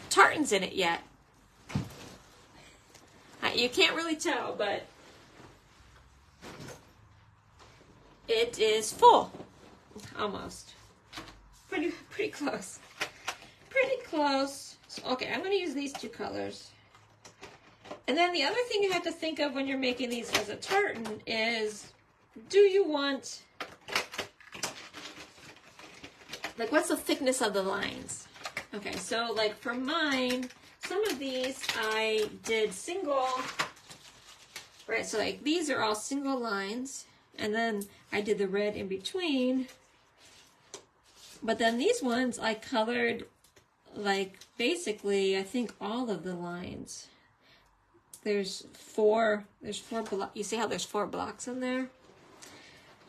tartans in it yet. You can't really tell, but it is full. Almost. Pretty close. Pretty close. So, okay, I'm going to use these two colors. And then the other thing you have to think of when you're making these as a tartan is, do you want, like, what's the thickness of the lines? Okay, so like for mine, some of these I did single, right? So like these are all single lines, and then I did the red in between. But then these ones I colored like basically I think all of the lines. There's four blocks. You see how there's 4 blocks in there?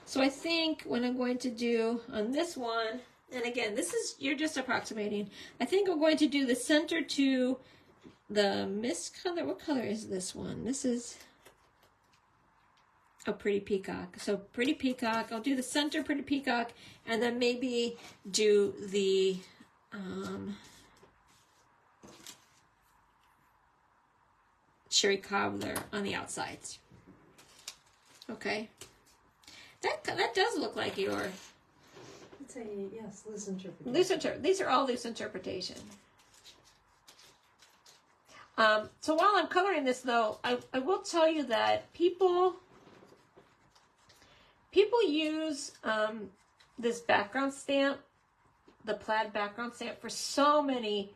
So I think what I'm going to do on this one, and again, this is, you're just approximating. I think I'm going to do the center to the mist color. What color is this one? This is a Pretty Peacock. So Pretty Peacock. I'll do the center Pretty Peacock, and then maybe do the Cherry Cobbler on the outsides. Okay. That does look like your I'd say yes, loose interpretation. These are all loose interpretation. So while I'm coloring this, though, I will tell you that people use this background stamp, the plaid background stamp, for so many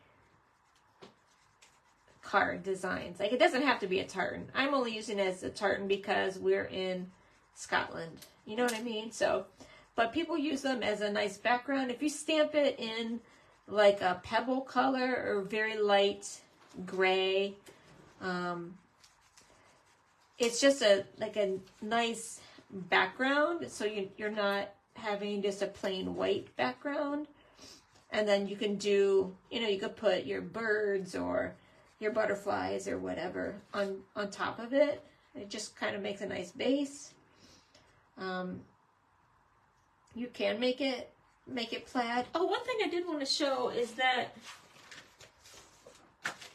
card designs. Like, it doesn't have to be a tartan. I'm only using it as a tartan because we're in Scotland. You know what I mean? So, but people use them as a nice background. If you stamp it in like a pebble color or very light gray, it's just a nice background, so you're not having just a plain white background. And then you can do, you could put your birds or your butterflies or whatever on top of it. It just kind of makes a nice base. You can make it plaid. Oh, one thing I did want to show is that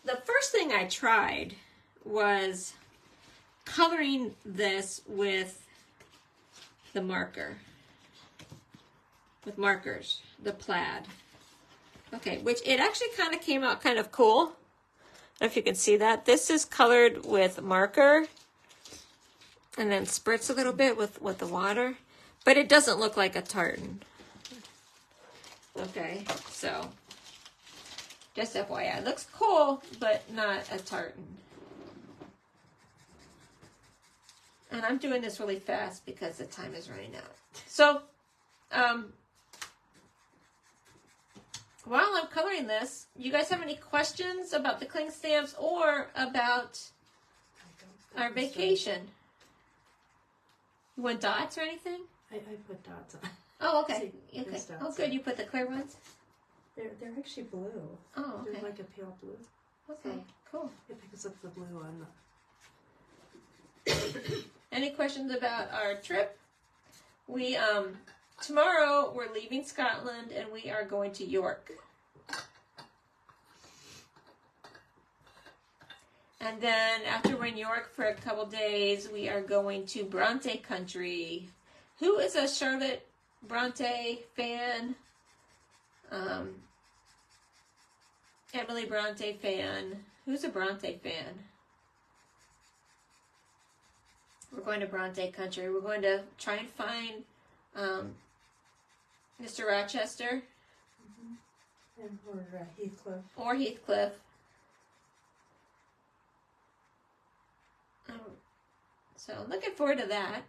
the first thing I tried was coloring this with the marker. With markers, the plaid. Okay, which it actually kind of came out kind of cool. I don't know if you can see that. This is colored with marker and then spritz a little bit with the water. But it doesn't look like a tartan. Okay, so just FYI. It looks cool, but not a tartan. And I'm doing this really fast because the time is running out. So, while I'm coloring this, you guys have any questions about the cling stamps or about our vacation? You want dots or anything? I put dots on. Oh, okay. See, Okay. dots. Oh, good. You put the clear ones? They're actually blue. Oh, okay. They're like a pale blue. Okay, cool. It picks up the blue on Any questions about our trip? We, tomorrow we're leaving Scotland and we are going to York. And then after we're in York for a couple days, we are going to Bronte country. Who is a Charlotte Bronte fan? Emily Bronte fan. Who's a Bronte fan? We're going to Bronte Country. We're going to try and find Mr. Rochester. Or Heathcliff. Or Heathcliff. So I'm looking forward to that.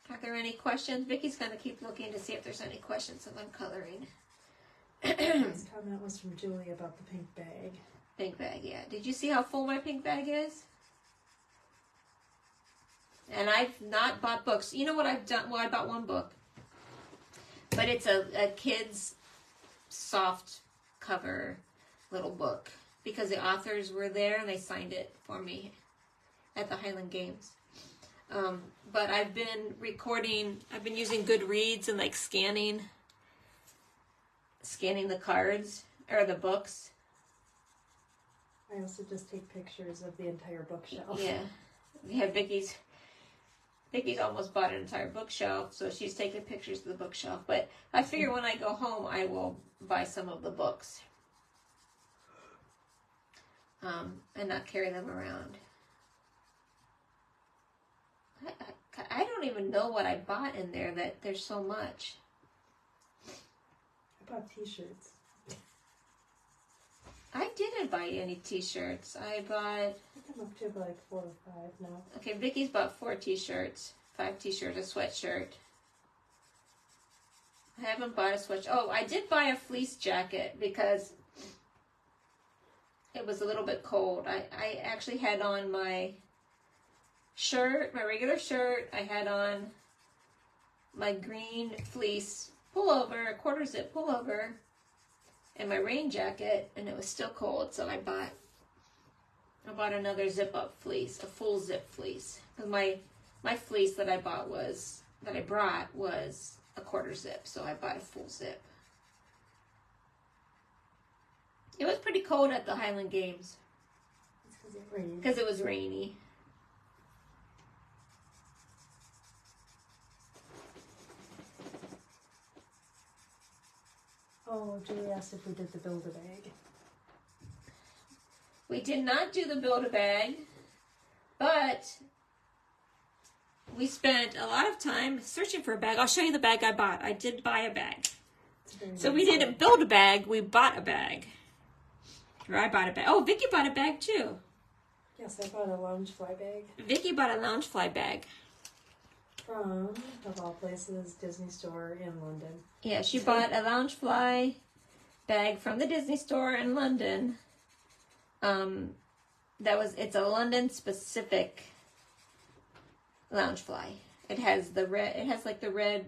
Are there any questions? Vicky's going to keep looking to see if there's any questions as I'm coloring. This comment was from Julie about the pink bag. Pink bag, yeah. Did you see how full my pink bag is? And I've not bought books. You know what I've done? Well, I bought one book. But it's a kid's soft cover little book. Because the authors were there and they signed it for me at the Highland Games. But I've been using Goodreads and like scanning the cards or the books. I also just take pictures of the entire bookshelf. Yeah, Vicky's almost bought an entire bookshelf, so she's taking pictures of the bookshelf. But I figure when I go home, I will buy some of the books. And not carry them around. I don't even know what I bought in there, that there's so much. I bought t-shirts. I didn't buy any t-shirts. I think I'm up to like 4 or 5 now. Okay, Vicky's bought 4 t-shirts, 5 t-shirts, a sweatshirt. I haven't bought a sweatshirt. Oh, I did buy a fleece jacket because it was a little bit cold. I actually had on my shirt, my regular shirt. I had on my green fleece pullover, a quarter zip pullover, and my rain jacket, and it was still cold, so I bought another zip up fleece, a full zip fleece. My fleece that I brought was a quarter zip, so I bought a full zip. It was pretty cold at the Highland Games. It's because it rained. Because it was rainy. Oh, Julie asked if we did the Build-A-Bag. We did not do the Build-A-Bag, but we spent a lot of time searching for a bag. I'll show you the bag I bought. I did buy a bag. So we didn't build a bag, we bought a bag. Or I bought a bag. Oh, Vicky bought a bag too. Yes, I bought a Loungefly bag. Vicky bought a Loungefly bag. From, of all places, Disney store in London. Yeah, she bought a Loungefly bag from the Disney store in London. It's a London specific Loungefly. It has the red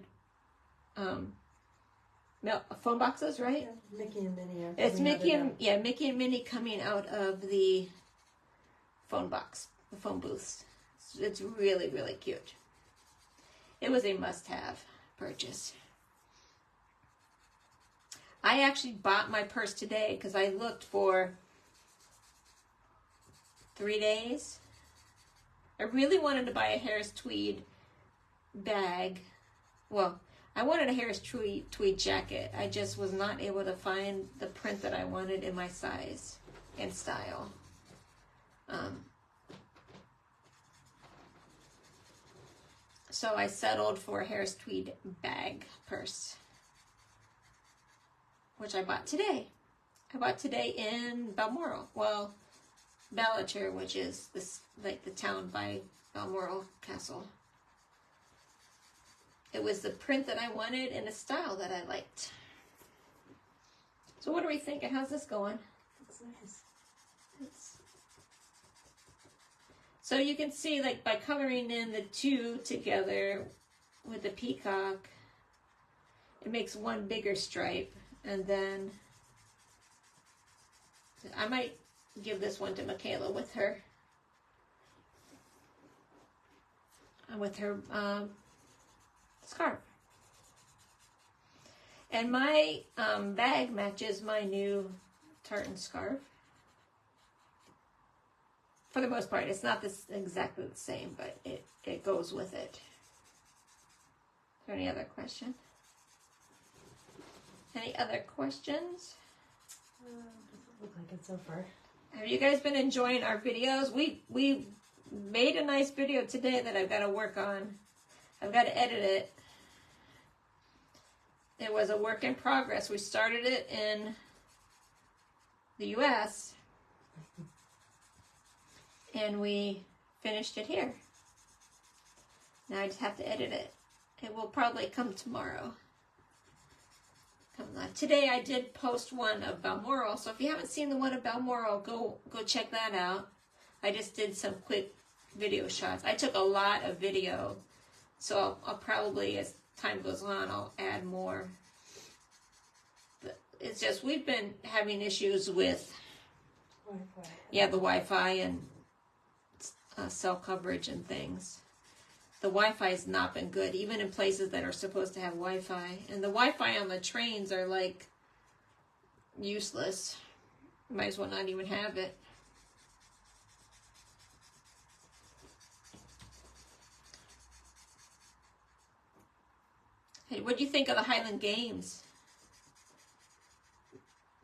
phone boxes, right? Yeah, Mickey and Minnie are It's Mickey and Minnie coming out of the phone box, the phone booths. It's really, really cute. It was a must-have purchase. I actually bought my purse today because I looked for 3 days. I really wanted to buy a Harris Tweed bag. Well, I wanted a Harris Tweed jacket. I just was not able to find the print that I wanted in my size and style. So I settled for a Harris Tweed bag purse, which I bought today. I bought today in Balmoral. Well, Ballater, which is the town by Balmoral Castle. It was the print that I wanted and a style that I liked. So what are we thinking? How's this going? Looks nice. So you can see, like, by coloring in the two together with the peacock, it makes one bigger stripe. And then I might give this one to Michaela with her scarf. And my bag matches my new tartan scarf. For the most part, it's not exactly the same, but it goes with it. Is there any other question? Any other questions? Doesn't look like it so far. Have you guys been enjoying our videos? We made a nice video today that I've got to work on. I've got to edit it. It was a work in progress. We started it in the US and we finished it here. Now I just have to edit it. It will probably come tomorrow. Today I did post one of Balmoral, so if you haven't seen the one of Balmoral, go check that out. I just did some quick video shots. I took a lot of video, so I'll probably, as time goes on, I'll add more. But it's just, we've been having issues with Wi-Fi. Yeah, the Wi-Fi and cell coverage and things. The Wi-Fi has not been good, even in places that are supposed to have Wi-Fi. And the Wi-Fi on the trains are like useless. Might as well not even have it. Hey, what do you think of the Highland Games?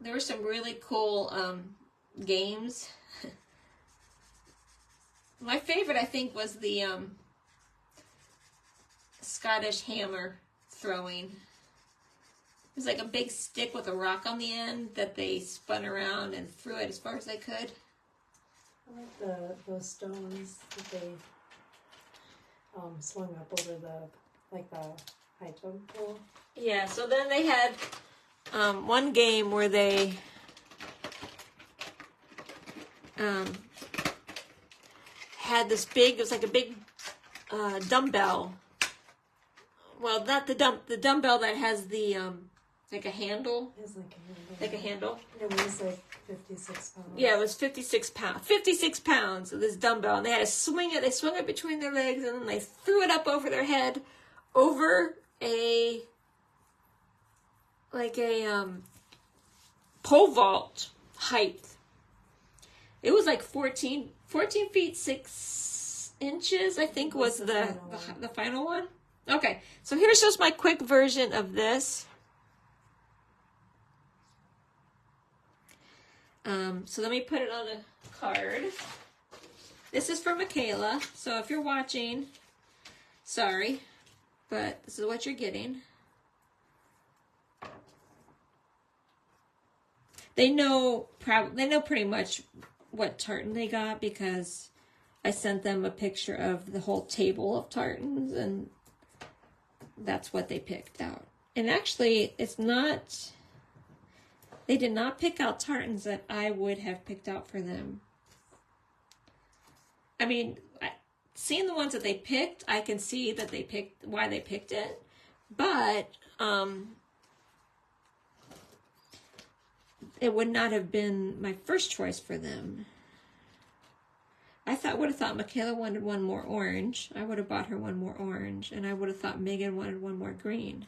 There were some really cool games. My favorite, I think, was the Scottish hammer throwing. It was like a big stick with a rock on the end that they spun around and threw it as far as they could. I like those stones that they swung up over the high jump pole. Yeah, so then they had one game where they had this big, it was like a big dumbbell. Well, not the dumbbell that has the like a handle. It's like a handle. Like a handle. It was like 56 pounds. Yeah, it was 56 pounds. 56 pounds of this dumbbell, and they had to swing it. They swung it between their legs, and then they threw it up over their head, over a pole vault height. It was like 14 feet 6 inches, I think, was the final one. Okay, so here's just my quick version of this. So let me put it on a card. This is for Michaela, so if you're watching, sorry, but this is what you're getting. They know pretty much what tartan they got because I sent them a picture of the whole table of tartans, and that's what they picked out. And actually, it's not, they did not pick out tartans that I would have picked out for them. I mean, seeing the ones that they picked, I can see that they picked, why they picked it, but it would not have been my first choice for them. I would have thought Michaela wanted one more orange. I would have bought her one more orange, and I would have thought Megan wanted one more green.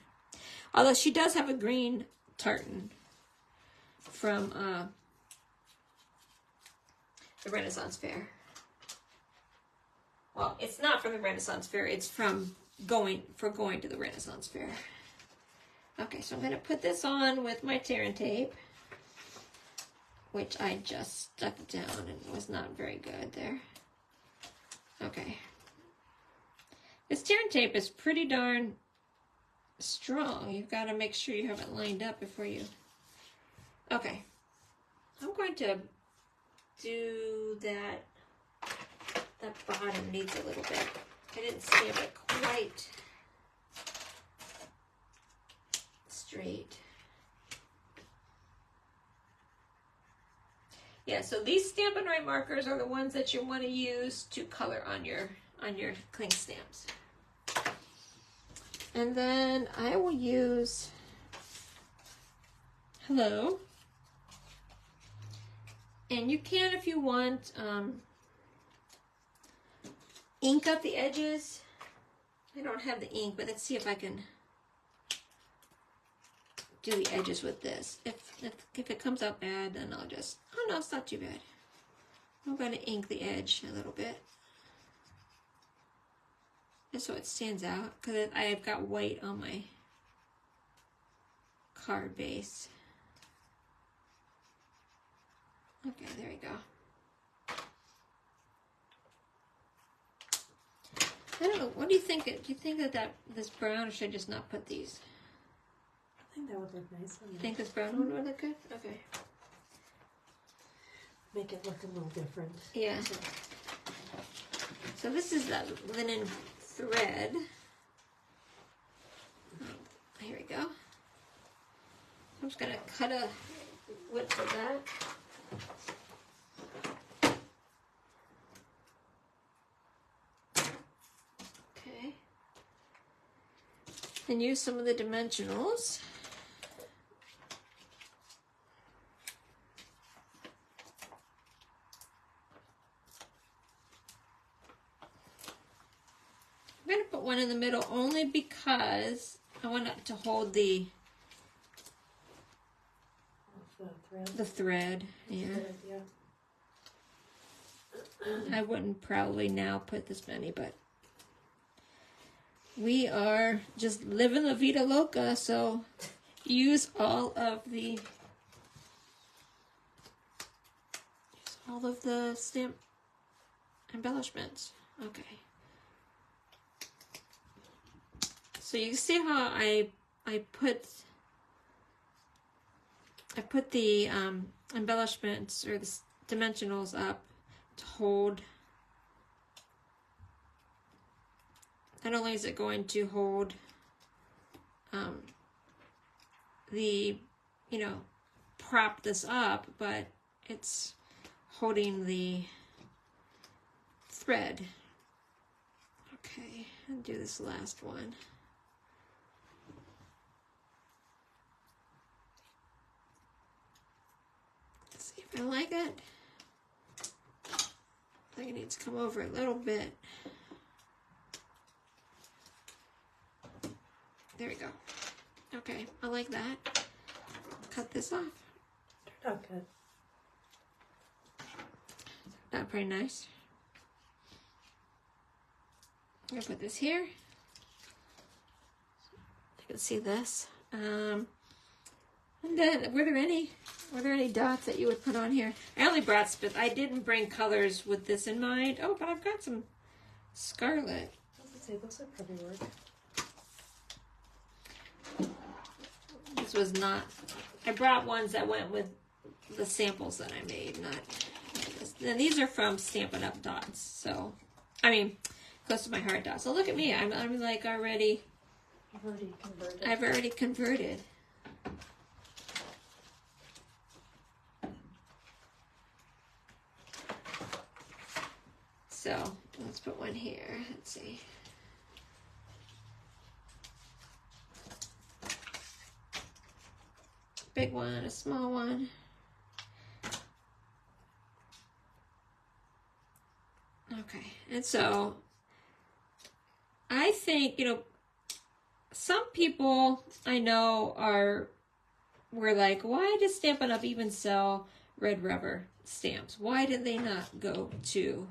Although she does have a green tartan from the Renaissance Fair. Well, it's not from the Renaissance Fair. It's from going to the Renaissance Fair. Okay, so I'm going to put this on with my tearing tape, which I just stuck down and was not very good there. Okay. This tearing tape is pretty darn strong. You've got to make sure you have it lined up before you... Okay. I'm going to do that. That bottom needs a little bit. I didn't stamp it quite straight. Yeah, so these Stampin' Right markers are the ones that you want to use to color on your cling stamps. And then I will use Hello. And you can, if you want, ink up the edges. I don't have the ink, but let's see if I can do the edges with this. If it comes out bad, then I'll just, oh no, it's not too bad. I'm going to ink the edge a little bit, just so it stands out, because I've got white on my card base. Okay, there we go. I don't know. What do you think? Do you think that this brown, or should I just not put these? I think that would look nice on You there. think this brown one would look good? Okay. Make it look a little different. Yeah. So this is that linen thread. Here we go. I'm just gonna cut a width of that. Okay. And use some of the dimensionals. I'm going to put one in the middle only because I want it to hold the thread. Yeah. I wouldn't probably now put this many, but we are just living la vida loca, so use all of the stamp embellishments. Okay. So you see how I put the embellishments or the dimensionals up to hold. Not only is it going to hold prop this up, but it's holding the thread. Okay, and do this last one. Let's see if I like it. I think it needs to come over a little bit. There we go. Okay, I like that. Cut this off. Turned out good. That pretty nice. I'm gonna put this here. You can see this. And then, were there any dots that you would put on here? I only brought I didn't bring colors with this in mind. Oh, but I've got some scarlet. I was gonna say those would probably work. This was not. I brought ones that went with the samples that I made, not this. And these are from Stampin' Up dots. So, I mean, close to my heart dots. So look at me. I'm like already. I've already converted. I've already converted. So let's put one here. Let's see. Big one, a small one. Okay, and so I think, some people I know were like, why does Stampin' Up even sell red rubber stamps? Why did they not go to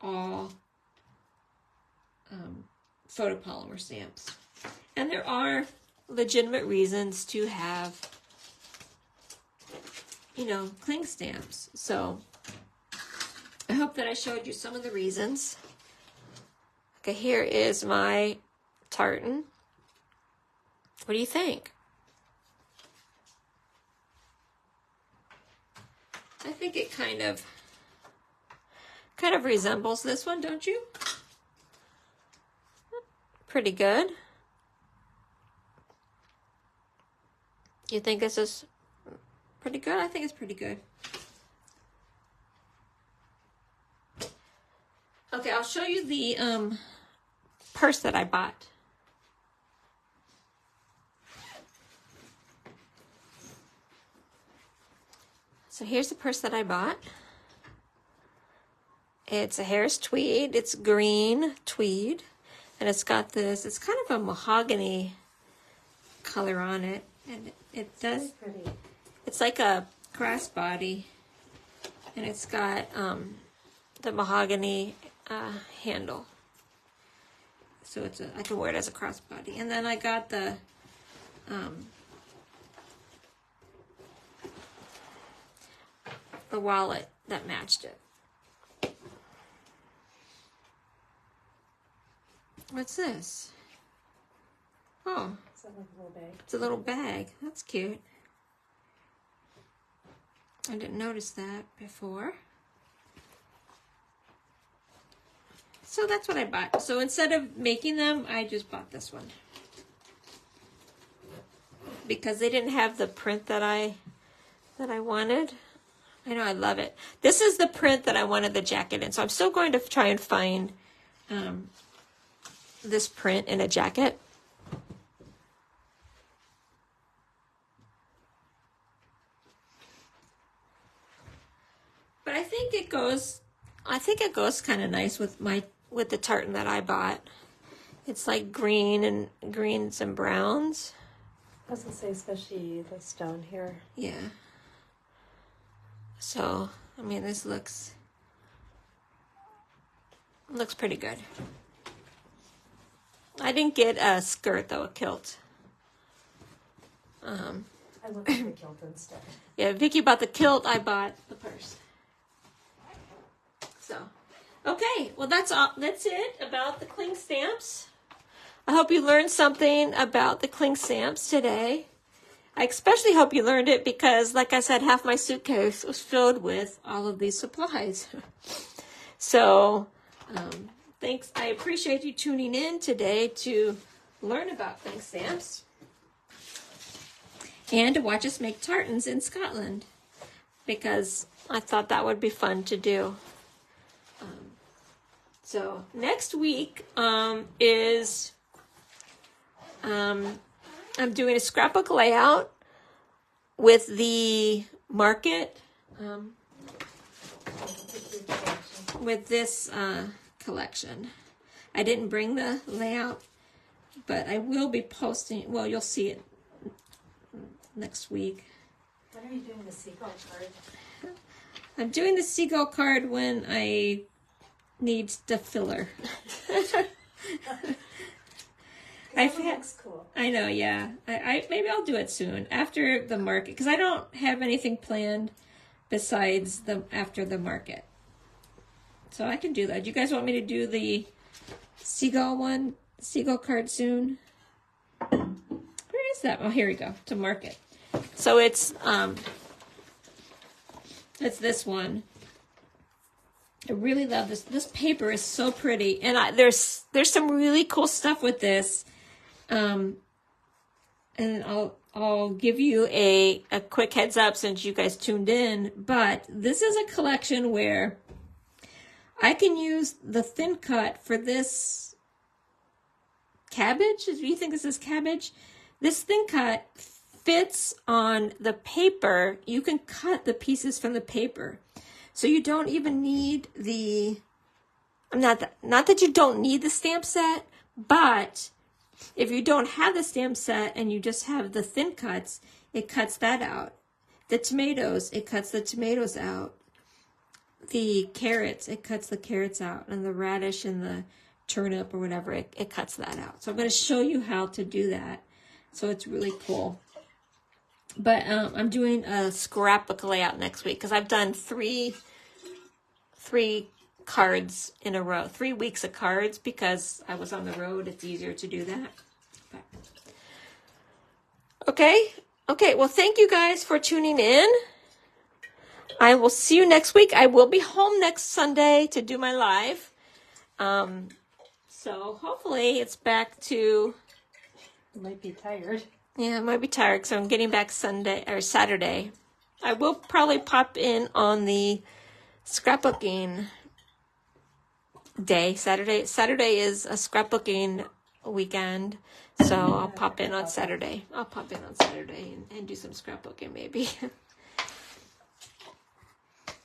all photopolymer stamps? And there are legitimate reasons to have, cling stamps. So I hope that I showed you some of the reasons. Okay, here is my tartan. What do you think? I think it kind of resembles this one, don't you? Pretty good. You think this is pretty good? I think it's pretty good. Okay, I'll show you the purse that I bought. So here's the purse that I bought. It's a Harris tweed. It's green tweed. And it's got this, it's kind of a mahogany color on it. And it does, it's like a crossbody. And it's got the mahogany handle. So I can wear it as a crossbody. And then I got the a wallet that matched it. What's this? Oh, It's a little bag. it's a little bag. That's cute. I didn't notice that before. So that's what I bought. So instead of making them, I just bought this one. Because they didn't have the print that I wanted. I know, I love it. This is the print that I wanted the jacket in. So I'm still going to try and find this print in a jacket. But I think it goes kind of nice with the tartan that I bought. It's like greens and browns. I was gonna say, especially the stone here. Yeah. So, I mean, this looks pretty good. I didn't get a skirt though, a kilt. I looked at the kilt instead. Yeah, Vicky bought the kilt, I bought the purse. So, okay, well that's it about the cling stamps. I hope you learned something about the cling stamps today. I especially hope you learned it because, like I said, half my suitcase was filled with all of these supplies. So, thanks. I appreciate you tuning in today to learn about cling stamps and to watch us make tartans in Scotland because I thought that would be fun to do. So next week is I'm doing a scrapbook layout with the market with this collection. I didn't bring the layout, but I will be posting. Well, you'll see it next week. When are you doing the seagull card? I'm doing the seagull card when I need the filler. Looks cool. I know, yeah. I maybe I'll do it soon after the market because I don't have anything planned besides after the market. So I can do that. Do you guys want me to do the seagull card soon? Where is that? Oh, here we go. To market. So it's this one. I really love this. This paper is so pretty, and there's some really cool stuff with this. And I'll give you a quick heads up since you guys tuned in. But this is a collection where I can use the thin cut for this cabbage. Do you think this is cabbage? This thin cut fits on the paper. You can cut the pieces from the paper. So you don't even need not that you don't need the stamp set, but if you don't have the stamp set and you just have the thin cuts, it cuts that out. The tomatoes, it cuts the tomatoes out. The carrots, it cuts the carrots out. And the radish and the turnip or whatever, it cuts that out. So I'm going to show you how to do that. So it's really cool. But I'm doing a scrapbook layout next week because I've done three cards in a row, 3 weeks of cards because I was on the road. It's easier to do that. But, okay. Well, thank you guys for tuning in. I will see you next week. I will be home next Sunday to do my live. So hopefully it's back to. You might be tired. Yeah, I might be tired because I'm getting back Saturday. I will probably pop in on the scrapbooking day. Saturday is a scrapbooking weekend, so I'll pop in on Saturday. And do some scrapbooking maybe.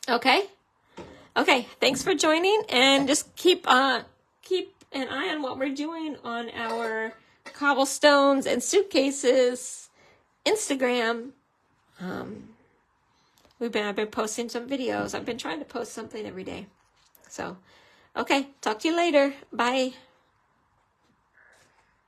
Okay. Thanks for joining, and just keep an eye on what we're doing on our cobblestones and suitcases Instagram. I've been posting some videos. I've been trying to post something every day. So, okay, talk to you later. Bye.